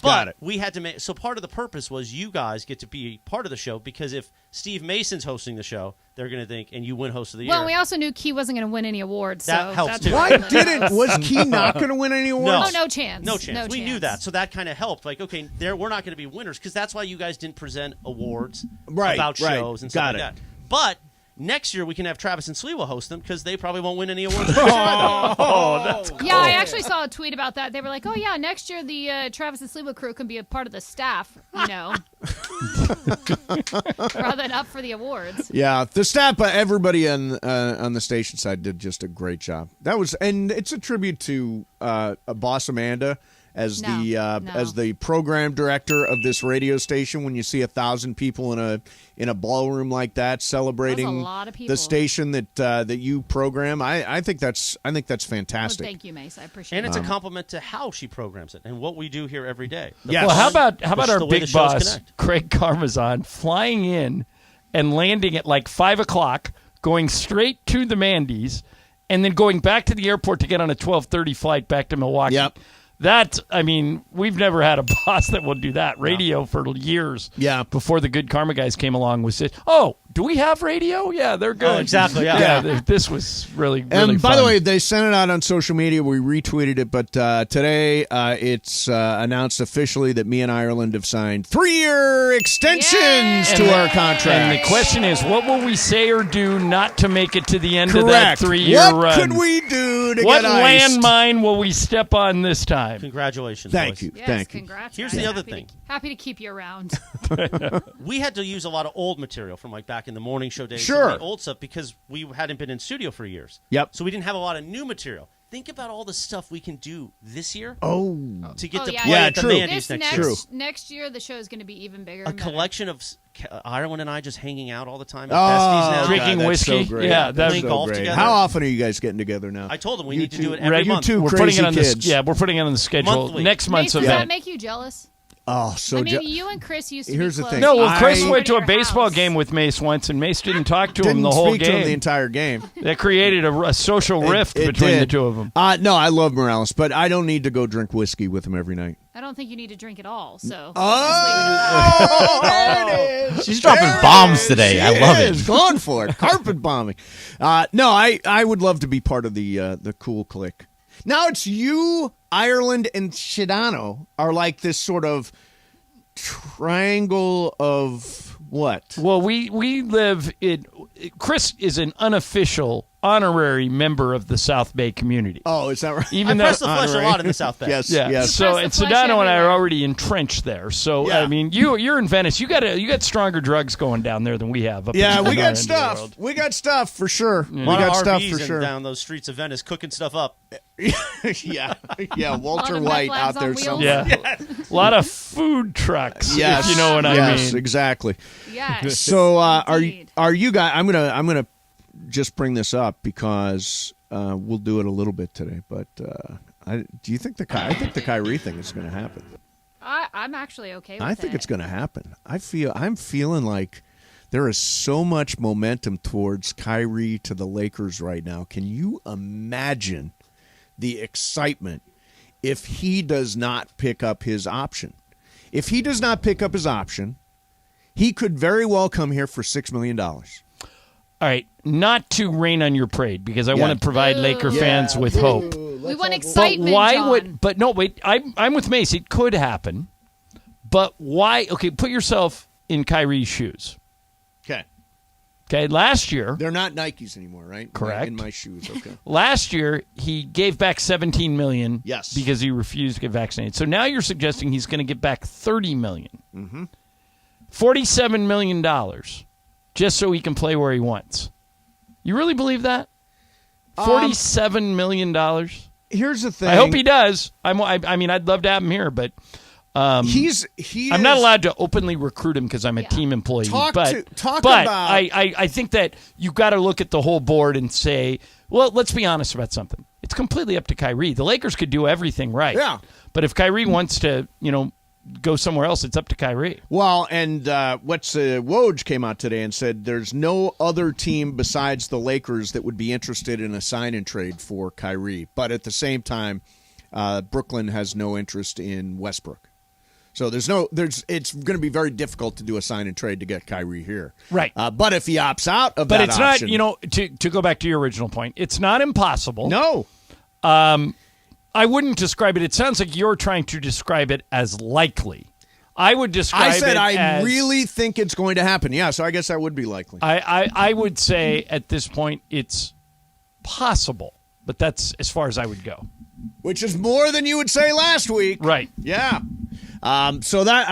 Got But it. we had to make – so part of the purpose was you guys get to be part of the show because if Steve Mason's hosting the show, they're going to think – and you win host of the year. Well, we also knew Key wasn't going to win any awards. That so helps, that's too. why Why we let didn't? us. Was Key not going to win any awards? Oh, no chance. No chance. No We knew chance. that. So that kind of helped. Like, okay, we're not going to be winners because that's why you guys didn't present awards Right, about right. shows and stuff Got like it. that. But next year we can have Travis and Sliwa host them because they probably won't win any awards. next year either. Yeah, I actually saw a tweet about that. They were like, "Oh yeah, next year the Travis and Sliwa crew can be a part of the staff, rather than up for the awards." Yeah, the staff, everybody on the station side did just a great job. That was, and it's a tribute to Boss Amanda as the program director of this radio station. When you see 1,000 people in a ballroom like that celebrating That was a lot of people. the station that you program, I think that's fantastic. Well, thank you, Mace. I appreciate And it. it's a compliment to how she programs it and what we do here every day. The Yes. Well, how fun, about the our way the big shows boss, connect. Craig Carmazon, flying in and landing at like 5 o'clock, going straight to the Mandys, and then going back to the airport to get on a 12:30 flight back to Milwaukee. Yep. That, I mean, we've never had a boss that will do that. Radio for years. Yeah. Before the Good Karma guys came along was just, oh, do we have radio? Yeah, they're good. Oh, exactly, yeah. This was really And by fun. the way, they sent it out on social media. We retweeted it, but today it's announced officially that me and Ireland have signed 3-year extensions Yay! to our contract. And the question is, what will we say or do not to make it to the end of that Correct. 3-year What run? could we do to What get iced? landmine will we step on this time? Congratulations. Thank boys. you. Yes, Thank you. congrats. Here's guys. the other Happy thing. happy to keep you around. We had to use a lot of old material from like back in the morning show days. Sure. Some of the old stuff because we hadn't been in studio for years. Yep. So we didn't have a lot of new material. Think about all the stuff we can do this year to get Oh, to yeah. play Yeah, at the true. Mandy's This next year. True. next year, the show is going to be even bigger. A and better. collection of Ireland and I just hanging out all the time at Oh, besties now. Drinking God, that's whiskey. So great. Yeah, that's Playing so golf great. together. How often are you guys getting together now? I told them we You need to two- do it every Right, month. you two We're putting crazy it on kids. we're putting it on the schedule. Monthly. Next Mace, month's does event. that make you jealous? Oh, so I mean, je- you and Chris used to Here's be the close. thing. No, well, Chris I- went to a Your baseball house. game with Mace once, and Mace didn't talk to him didn't the whole speak to him game. the entire game. That created a social rift It between did. the two of them. No, I love Morales, but I don't need to go drink whiskey with him every night. I don't think you need to drink at all. So Oh, there it is. She's dropping There it bombs is. today. She I love it. is. Going for it. Carpet bombing. No, I would love to be part of the cool clique. Now it's you, Ireland, and Sedano are like this sort of triangle of what? Well, we live in. Chris is an unofficial honorary member of the South Bay community. Oh, is that right? Even I though press the flesh a lot in the South Bay. Yes, yeah. yes. So press and the flesh Sedano and I are everywhere. already entrenched there. So Yeah. I mean, you're in Venice. You got stronger drugs going down there than we have. Up Yeah, in we our got end of the stuff. world. We got stuff for sure. We A lot got of stuff RVs for and sure. down those streets of Venice cooking stuff up. yeah, yeah. Walter of White meth out labs there on wheels. somewhere. Yeah, a lot of food trucks. Yes, if you know what I yes, mean. exactly. Yes. So Indeed. are you guys? I'm gonna just bring this up because we'll do it a little bit today. But do you think I think the Kyrie thing is going to happen? I'm actually okay with it. I think it's going to happen. I'm feeling like there is so much momentum towards Kyrie to the Lakers right now. Can you imagine the excitement if he does not pick up his option? If he does not pick up his option, he could very well come here for $6 million. All right, not to rain on your parade because I Yeah. want to provide Laker fans with hope. We want But excitement, why John. would? But no, wait. I'm with Mace. It could happen, but why? Okay, put yourself in Kyrie's shoes. Okay. Okay, last year, They're not Nikes anymore, right? Correct. In my shoes, okay. last year he gave back $17 million. Yes. because he refused to get vaccinated. So now you're suggesting he's going to get back $30 million, $47 million, just so he can play where he wants. You really believe that? $47 million. Here's the thing. I hope he does. I mean, I'd love to have him here, but I'm not allowed to openly recruit him because I'm a team employee. Talk but about- I think that you've got to look at the whole board and say, well, let's be honest about something. It's completely up to Kyrie. The Lakers could do everything right. Yeah. But if Kyrie wants to, go somewhere else, it's up to Kyrie. Well, and Woj came out today and said there's no other team besides the Lakers that would be interested in a sign and trade for Kyrie. But at the same time, Brooklyn has no interest in Westbrook. So it's going to be very difficult to do a sign and trade to get Kyrie here. Right. But if he opts out of But that it's option, not, to go back to your original point, it's not impossible. No. I wouldn't describe it. It sounds like you're trying to describe it as likely. I would describe I said it I as, really think it's going to happen. Yeah, so I guess that would be likely. I would say at this point it's possible, but that's as far as I would go. Which is more than you would say last week. Right. Yeah. So that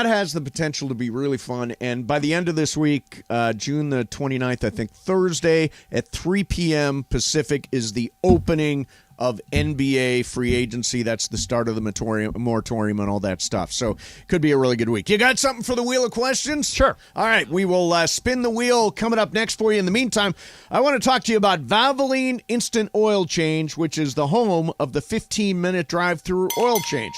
has the potential to be really fun. And by the end of this week, June the 29th, I think Thursday at 3 p.m. Pacific is the opening of NBA free agency. That's the start of the moratorium and all that stuff. So could be a really good week. You got something for the Wheel of Questions? Sure. All right. We will spin the wheel coming up next for you. In the meantime, I want to talk to you about Valvoline Instant Oil Change, which is the home of the 15-minute drive-through oil change.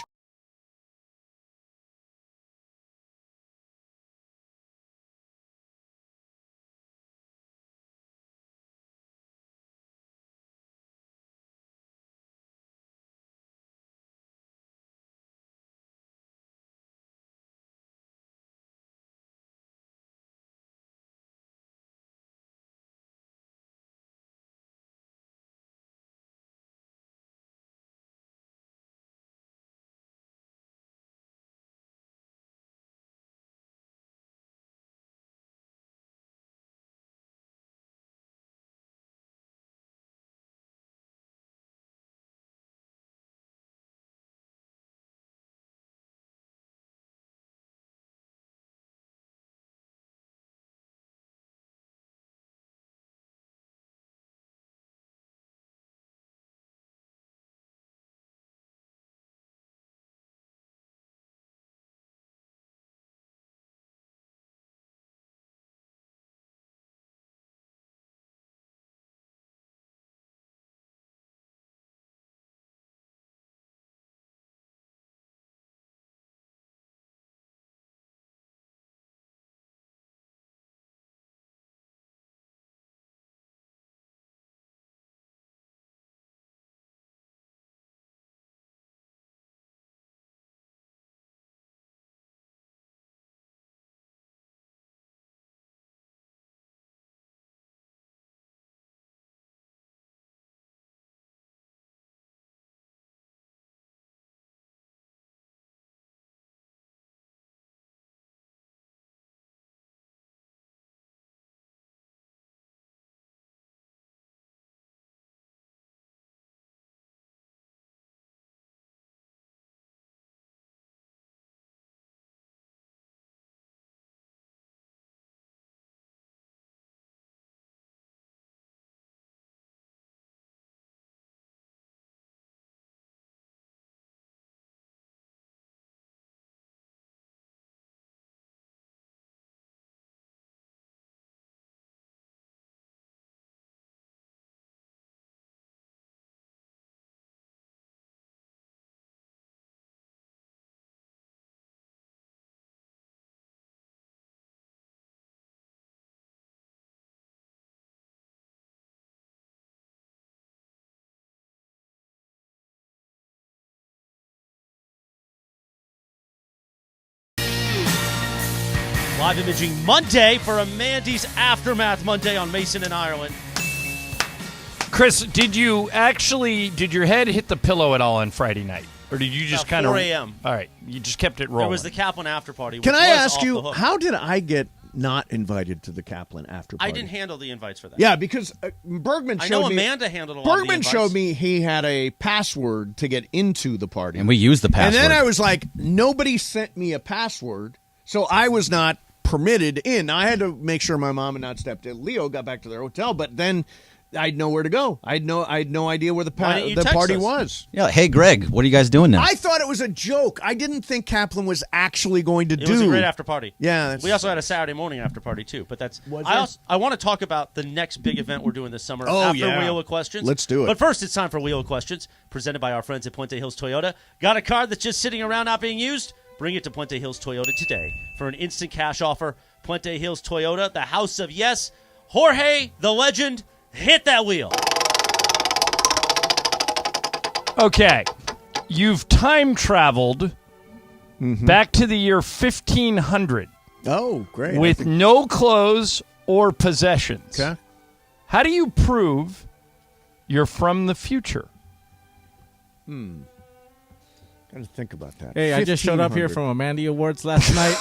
Live Imaging Monday for a Mandy's Aftermath Monday on Mason and Ireland. Chris, did your head hit the pillow at all on Friday night? Or did you just kind of 4 a.m. All right, you just kept it rolling. There was the Kaplan after party. Can which I was ask off you, the hook. how did I get not invited to the Kaplan after party? I didn't handle the invites for that. Yeah, because Bergman I showed know me. Amanda handled a lot of the Bergman invites. showed me he had a password to get into the party. And we used the password. And then I was like, nobody sent me a password, so I was not permitted in. I had to make sure my mom and not stepdad Leo got back to their hotel, but then I'd know where to go. I had no idea where the Why didn't you text party us? was. Yeah, hey, Greg, what are you guys doing now? I thought it was a joke. I didn't think Kaplan was actually going to It do. was a great after party. Yeah, that's- we also had a Saturday morning after party too. But that's Was I there? also I want to talk about the next big event we're doing this summer Oh, after yeah. Wheel of Questions. Let's do it. But first, it's time for Wheel of Questions, presented by our friends at Puente Hills Toyota. Got a car that's just sitting around not being used? Bring it to Puente Hills Toyota today for an instant cash offer. Puente Hills Toyota, the house of yes. Jorge, the legend, hit that wheel. Okay, you've time traveled back to the year 1500 Oh, great. with no clothes or possessions. Okay. How do you prove you're from the future? Got to think about that. Hey, I just showed up here 1500. from a Mandy Awards last night.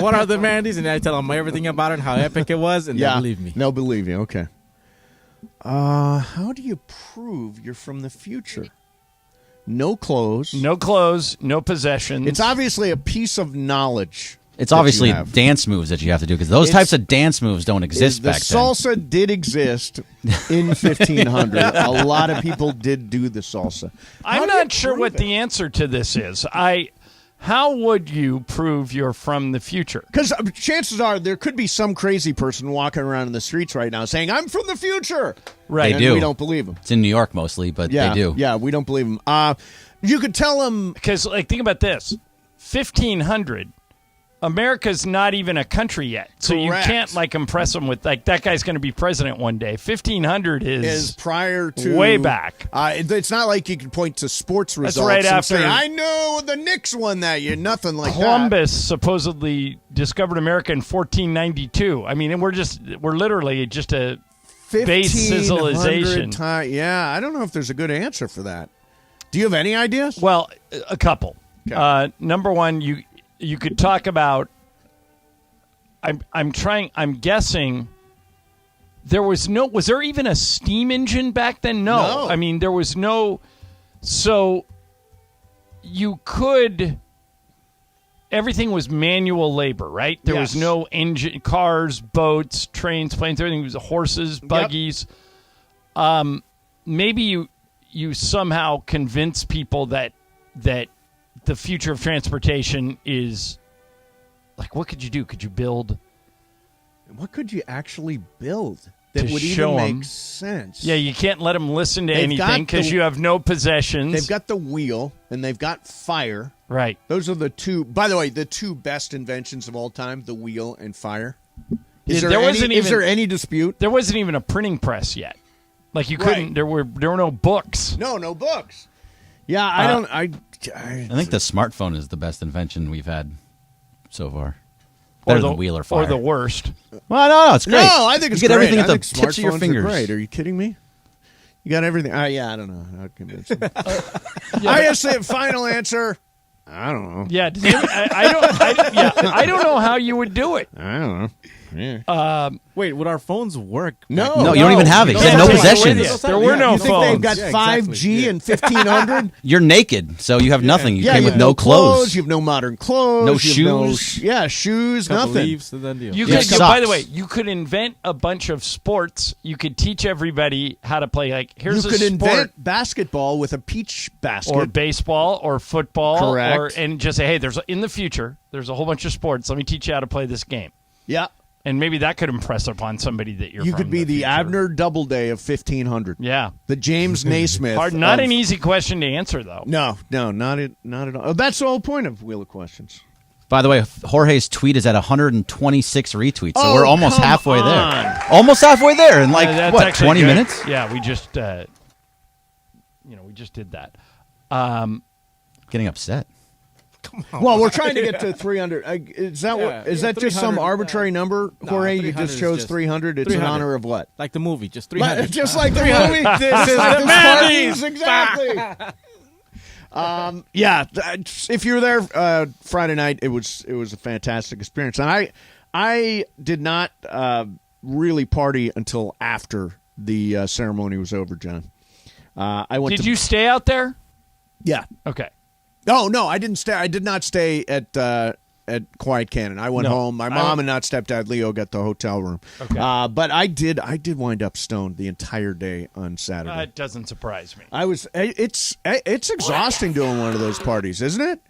What are the Mandys? And I tell them everything about it and how epic it was, and they believe me. No, believe you. Okay. How do you prove you're from the future? No clothes. No clothes, no possessions. It's obviously a piece of knowledge. It's that obviously you have. dance moves that you have to do because those It's- types of dance moves don't exist The back then. salsa did exist in 1500. A lot of people did do the salsa. How I'm do you not sure prove what it? the answer to this is. How would you prove you're from the future? Because chances are there could be some crazy person walking around in the streets right now saying, "I'm from the future." Right. They And do. we don't believe them. It's in New York mostly, but Yeah, they do. Yeah, we don't believe them. You could tell them. Because, think about this. 1500, America's not even a country yet. So Correct. you can't, impress them with, that guy's going to be president one day. 1500 Is prior to way back. It's not like you can point to sports results right and after say, "I know the Knicks won that year." Nothing like Columbus supposedly discovered America in 1492. I mean, we're literally just a that. base 1500 civilization. Yeah, I don't know if there's a good answer for that. Do you have any ideas? Well, a couple. Okay. Number one, you could talk about. I'm guessing. Was there even a steam engine back then? No. No. I mean, there was no. So you could. Everything was manual labor, right? There was Yes. no engine, cars, boats, trains, planes. Everything was horses, buggies. Maybe you somehow convince people that the future of transportation is what could you do? Could you build? What could you actually build that To would show even 'em. make sense? Yeah, you can't let them listen to They've got anything because the- you have no possessions. They've got the wheel and they've got fire. right. Those are the two. By the way, the two best inventions of all time: the wheel and fire. Yeah, Is there, there any, wasn't is even- there any dispute? There wasn't even a printing press yet. You couldn't. Right. There were no books. No books. Yeah, I don't. I I think the smartphone is the best invention we've had so far. Better than wheel or fire. Or the worst. Well, no, it's great. No, I think it's you get great. everything I at the think tips of your smartphones are fingers. Great. Are you kidding me? You got everything. Yeah, I don't know. How convincing. I just say final answer. I don't know. Yeah, I don't know how you would do it. I don't know. Yeah. Wait, would our phones work? No, you don't even have it. You had no Take it with possessions. you. There were no you think phones. they've got Yeah, 5G exactly. in 1500? You're naked, so you have nothing. You Yeah, came you with have no clothes. You have no modern clothes. No you have shoes. Shoes. Couple Nothing. leaves and then deal. You Yeah, could, by the socks. way, you could invent a bunch of sports. You could teach everybody how to play. Here's You a could sport, invent basketball with a peach basket. or baseball, or football, Correct. and just say, hey, in the future, there's a whole bunch of sports. Let me teach you how to play this game, yeah. and maybe that could impress upon somebody that you're. You from could be the future. Abner Doubleday of 1500. Yeah, The James Naismith. not of- an easy question to answer though. No, not at all. Oh, that's the whole point of Wheel of Questions. By the way, Jorge's tweet is at 126 retweets, so Oh, we're almost come halfway on. there. Almost halfway there in That's what, actually 20 good. minutes? Yeah, we just, we just did that. Getting upset. Well, we're trying to get to 300. Is that just some 300, arbitrary number, Jorge? You just chose 300. It's 300. in honor of what? Like the movie, just 300. Just like the movie. This is like the Mandys. Exactly. Yeah. If you were there Friday night, it was a fantastic experience, and I did not really party until after the ceremony was over, John. I went. Did you stay out there? Yeah. Okay. Oh no, I didn't stay. I did not stay at Quiet Cannon. I went home. My mom and not stepdad Leo got the hotel room. Okay. But I did wind up stoned the entire day on Saturday. It doesn't surprise me. It's exhausting doing one of those parties, isn't it?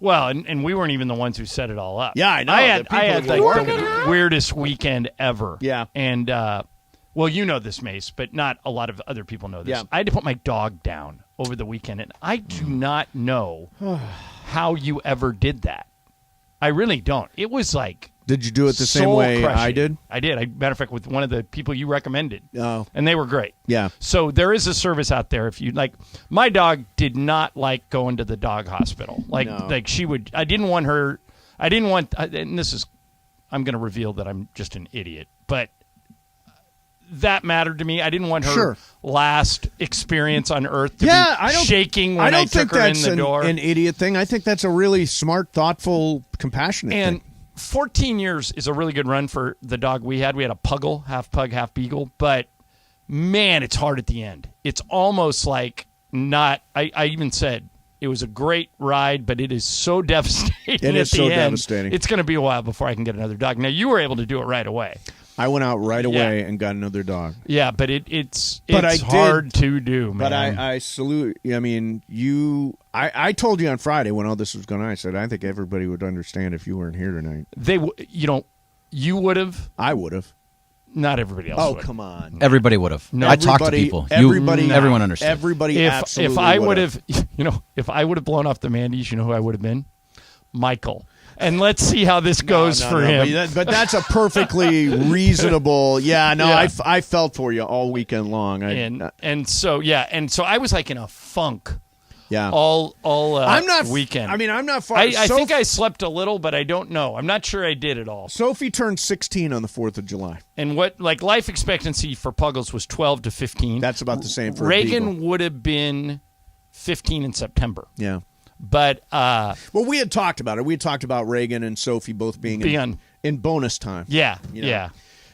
Well, and we weren't even the ones who set it all up. Yeah, I know. I had like the the weirdest weekend ever. Yeah. And well, you know this, Mace, but not a lot of other people know this. Yeah. I had to put my dog down over the weekend, and I do not know how you ever did that. I really don't. It was like Did you do it the same way I did? I did. Matter of fact, with one of the people you recommended. Oh. And they were great. Yeah. So there is a service out there if you like. My dog did not like going to the dog hospital. Like she would. I didn't want her. And this is. I'm going to reveal that I'm just an idiot, but that mattered to me. I didn't want her last experience on Earth to be shaking when I took her in the door. An idiot thing. I think that's a really smart, thoughtful, compassionate and thing. 14 years is a really good run for the dog we had. We had a puggle, half pug, half beagle, but man, it's hard at the end. It's almost like not. I even said it was a great ride, but it is so devastating. It is at the so end. devastating. It's going to be a while before I can get another dog. Now you were able to do it right away. I went out right away and got another dog. Yeah, but it's I hard to do, man. But I salute. I mean, you. I told you on Friday when all this was going on. I said I think everybody would understand if you weren't here tonight. You would have. I would have. Not everybody else. Oh, would. come on. Everybody would have. I talked to people. Everyone understood. Everybody absolutely if I would have, if I would have blown off the Mandys, you know who I would have been? Michael. And let's see how this goes for him. But that's a perfectly reasonable. Yeah, no, yeah. I felt for you all weekend long. And so I was like in a funk. Yeah. All I'm not weekend. I mean, I'm not far. I think I slept a little, but I don't know. I'm not sure I did it all. Sophie turned 16 on the 4th of July. And what life expectancy for Puggles was 12 to 15. That's about the same for Reagan would have been 15 in September. Yeah. But well, we had talked about it. We had talked about Reagan and Sophie both being in bonus time. Yeah. Yeah.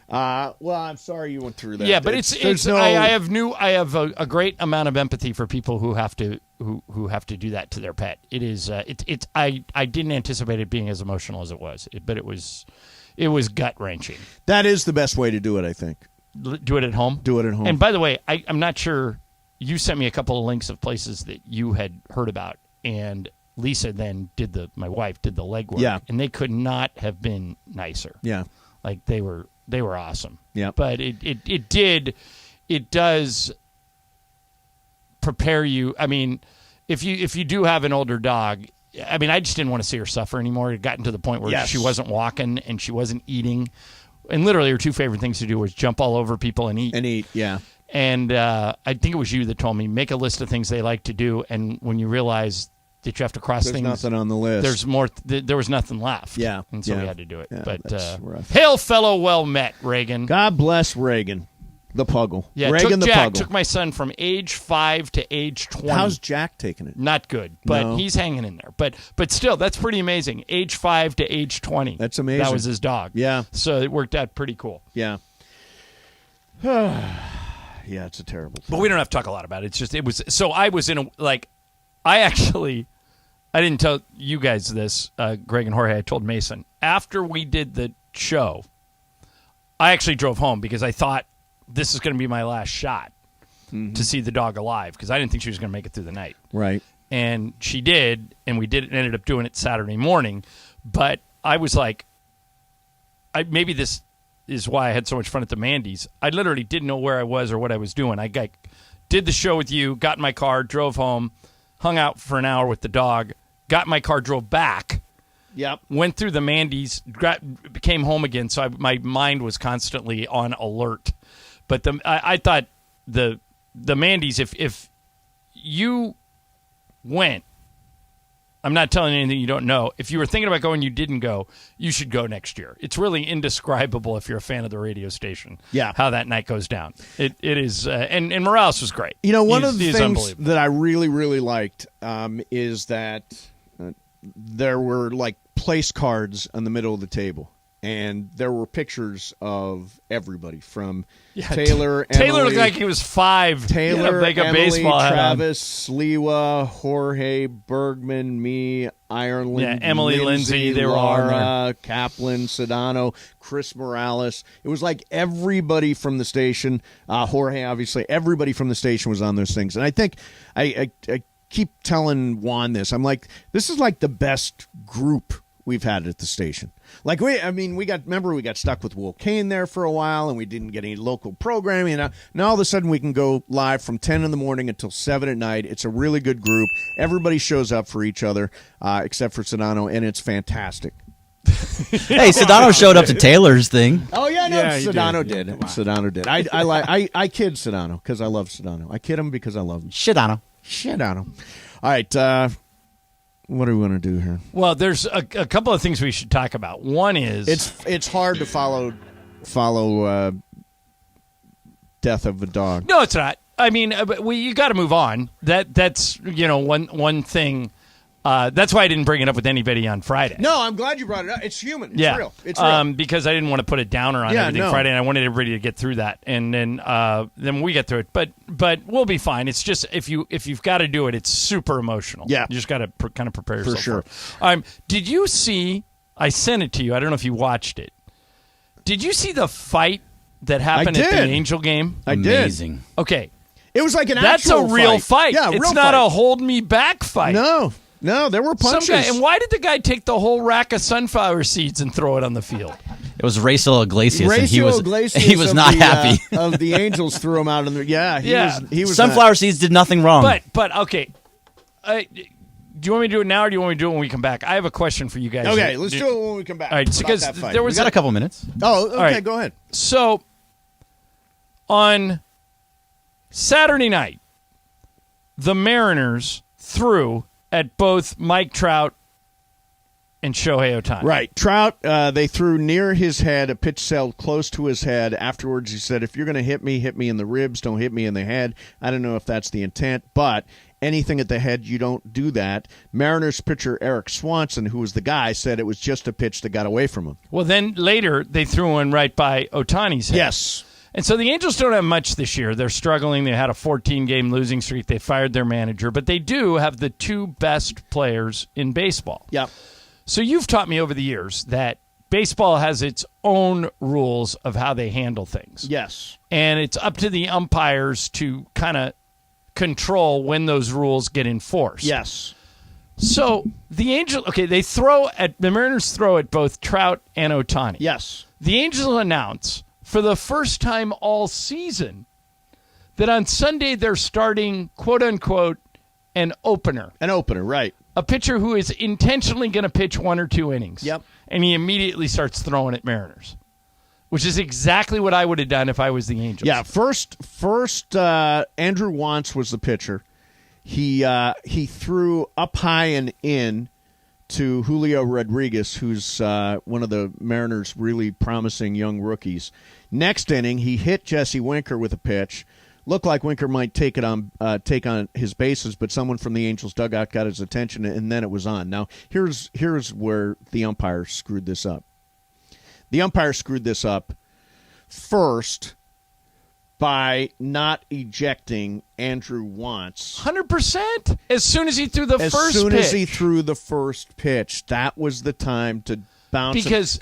Well, I'm sorry you went through that. Yeah, but I have a great amount of empathy for people who have to do that to their pet. It is I didn't anticipate it being as emotional as it was, but it was gut wrenching. That is the best way to do it, I think. Do it at home. Do it at home. And by the way, I'm not sure. You sent me a couple of links of places that you had heard about, and Lisa then my wife did the legwork. Yeah. And they could not have been nicer. Yeah. Like they were awesome. Yeah. But it does prepare you. I mean, if you do have an older dog, I mean, I just didn't want to see her suffer anymore. It had gotten to the point where she wasn't walking and she wasn't eating. And literally her two favorite things to do was jump all over people and eat. And eat, yeah. And I think it was you that told me, make a list of things they like to do, and when you realize that you have to cross there's things. There's nothing on the list. There's more. There was nothing left. Yeah. And so we had to do it. Yeah, but hail, fellow well met, Reagan. God bless Reagan, the Puggle. Yeah, Reagan the Puggle. Took my son from age 5 to age 20. How's Jack taking it? Not good, but he's hanging in there. But still, that's pretty amazing. Age 5 to age 20. That's amazing. That was his dog. Yeah. So it worked out pretty cool. Yeah. Yeah, it's a terrible thing. But we don't have to talk a lot about it. It's just, it was, so I was in a, like, I didn't tell you guys this, Greg and Jorge, I told Mason. After we did the show, I actually drove home because I thought this is going to be my last shot to see the dog alive because I didn't think she was going to make it through the night. Right. And she did, and we ended up doing it Saturday morning. But I was like, maybe this is why I had so much fun at the Mandys. I literally didn't know where I was or what I was doing. I did the show with you, got in my car, drove home, hung out for an hour with the dog, got in my car, drove back. Yep. Went through the Mandys, came home again, so my mind was constantly on alert. But I thought the Mandys, if you went I'm not telling you anything you don't know. If you were thinking about going, you didn't go, you should go next year. It's really indescribable if you're a fan of the radio station. Yeah. How that night goes down. It is, and Morales was great. One of the things that I really, really liked is that there were like place cards on the middle of the table. And there were pictures of everybody from Taylor. Taylor looked like he was 5. Taylor, like a Emily, baseball Travis, Sliwa, Jorge, Bergman, me, Ireland, Emily, Lindsay, they were all Laura, Kaplan, Sedano, Chris Morales. It was like everybody from the station. Jorge, obviously, everybody from the station was on those things. And I think I keep telling Juan this. I'm like, this is like the best group we've had at the station. Like we got stuck with Will Kane there for a while, and we didn't get any local programming. Now all of a sudden we can go live from 10 in the morning until 7 at night. It's a really good group. Everybody shows up for each other, except for Sedano, and it's fantastic. Hey, Sedano showed up to Taylor's thing. Oh yeah, no, Yeah, Sedano did. Sedano did. I kid Sedano because I love Sedano. I kid him because I love him. Sedano. All right. What do we want to do here? Well, there's a couple of things we should talk about. One is it's hard to follow death of a dog. No, it's not. I mean, you got to move on. That's one thing. That's why I didn't bring it up with anybody on Friday. No, I'm glad you brought it up. It's human. It's real. It's real. Because I didn't want to put a downer on everything Friday, and I wanted everybody to get through that, and then we get through it. But we'll be fine. It's just if you've got to do it, it's super emotional. Yeah, you just got to kind of prepare yourself for sure. For it. Did you see? I sent it to you. I don't know if you watched it. Did you see the fight that happened at the Angel game? I did. Amazing. Okay, it was like an that's actual a real fight. Yeah, it's not a hold me back fight. No, there were punches. And why did the guy take the whole rack of sunflower seeds and throw it on the field? It was Racel Iglesias, and he was not the, happy. Of the Angels threw him out in the he was sunflower seeds did nothing wrong. But okay. Do you want me to do it now, or do you want me to do it when we come back? I have a question for you guys. Okay, let's do it when we come back. All right, because there was we got a couple minutes. Oh, okay, right. Go ahead. So on Saturday night, the Mariners threw at both Mike Trout and Shohei Ohtani. Right. Trout, they threw near his head, a pitch sailed close to his head. Afterwards, he said, if you're going to hit me in the ribs, don't hit me in the head. I don't know if that's the intent, but anything at the head, you don't do that. Mariners pitcher Eric Swanson, who was the guy, said it was just a pitch that got away from him. Well, then later, they threw one right by Ohtani's head. Yes. And so the Angels don't have much this year. They're struggling. They had a 14-game losing streak. They fired their manager. But they do have the two best players in baseball. Yep. So you've taught me over the years that baseball has its own rules of how they handle things. Yes. And it's up to the umpires to kind of control when those rules get enforced. Yes. So the Angels, the Mariners throw at both Trout and Ohtani. Yes. The Angels announce for the first time all season that on Sunday they're starting, quote-unquote, an opener. An opener, right. A pitcher who is intentionally going to pitch 1 or 2 innings. Yep. And he immediately starts throwing at Mariners, which is exactly what I would have done if I was the Angels. Yeah, first Andrew Wantz was the pitcher. He threw up high and in to Julio Rodriguez, who's one of the Mariners' really promising young rookies. Next inning, he hit Jesse Winker with a pitch. Looked like Winker might take on his bases, but someone from the Angels dugout got his attention, and then it was on. Now, here's where the umpire screwed this up. The umpire screwed this up first by not ejecting Andrew Wantz. 100%. As soon as he threw the first pitch. As soon as he threw the first pitch, that was the time to bounce because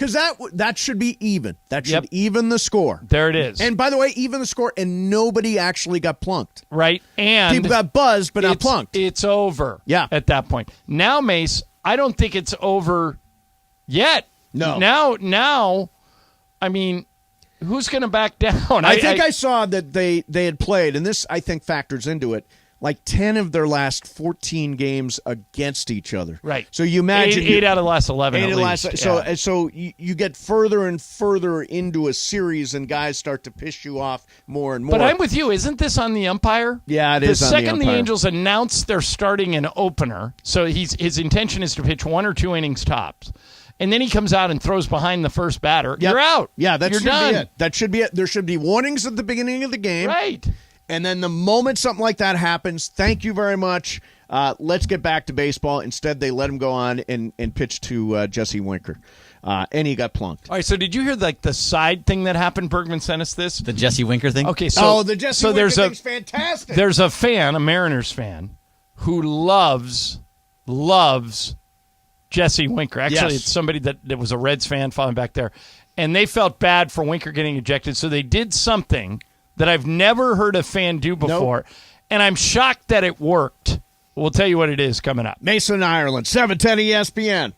that should be even. That should even the score. There it is. And by the way, even the score, and nobody actually got plunked. Right. And people got buzzed, but not plunked. It's over. Yeah. At that point. Now, Mace, I don't think it's over yet. No. Now, I mean, who's going to back down? I think I saw that they had played, and this I think factors into it. like 10 of their last 14 games against each other. Right. So you imagine eight out of the last 11. Eight at of the least. last, so you get further and further into a series, and guys start to piss you off more and more. But I'm with you. Isn't this on the umpire? Yeah, it is on the umpire. The second the Angels announce they're starting an opener, so his intention is to pitch 1 or 2 innings tops, and then he comes out and throws behind the first batter. Yep. You're out. Yeah, that You're should done. be it. That should be it. There should be warnings at the beginning of the game. Right. And then the moment something like that happens, thank you very much. Let's get back to baseball. Instead, they let him go on and pitch to Jesse Winker. And he got plunked. All right, so did you hear the side thing that happened? Bergman sent us this. The Jesse Winker thing? Okay, so the Jesse Winker thing's fantastic. There's a fan, a Mariners fan, who loves Jesse Winker. Actually, Yes. it's somebody that was a Reds fan following back there. And they felt bad for Winker getting ejected, so they did something that I've never heard a fan do before. And I'm shocked that it worked. We'll tell you what it is coming up. Mason, Ireland, 710 ESPN.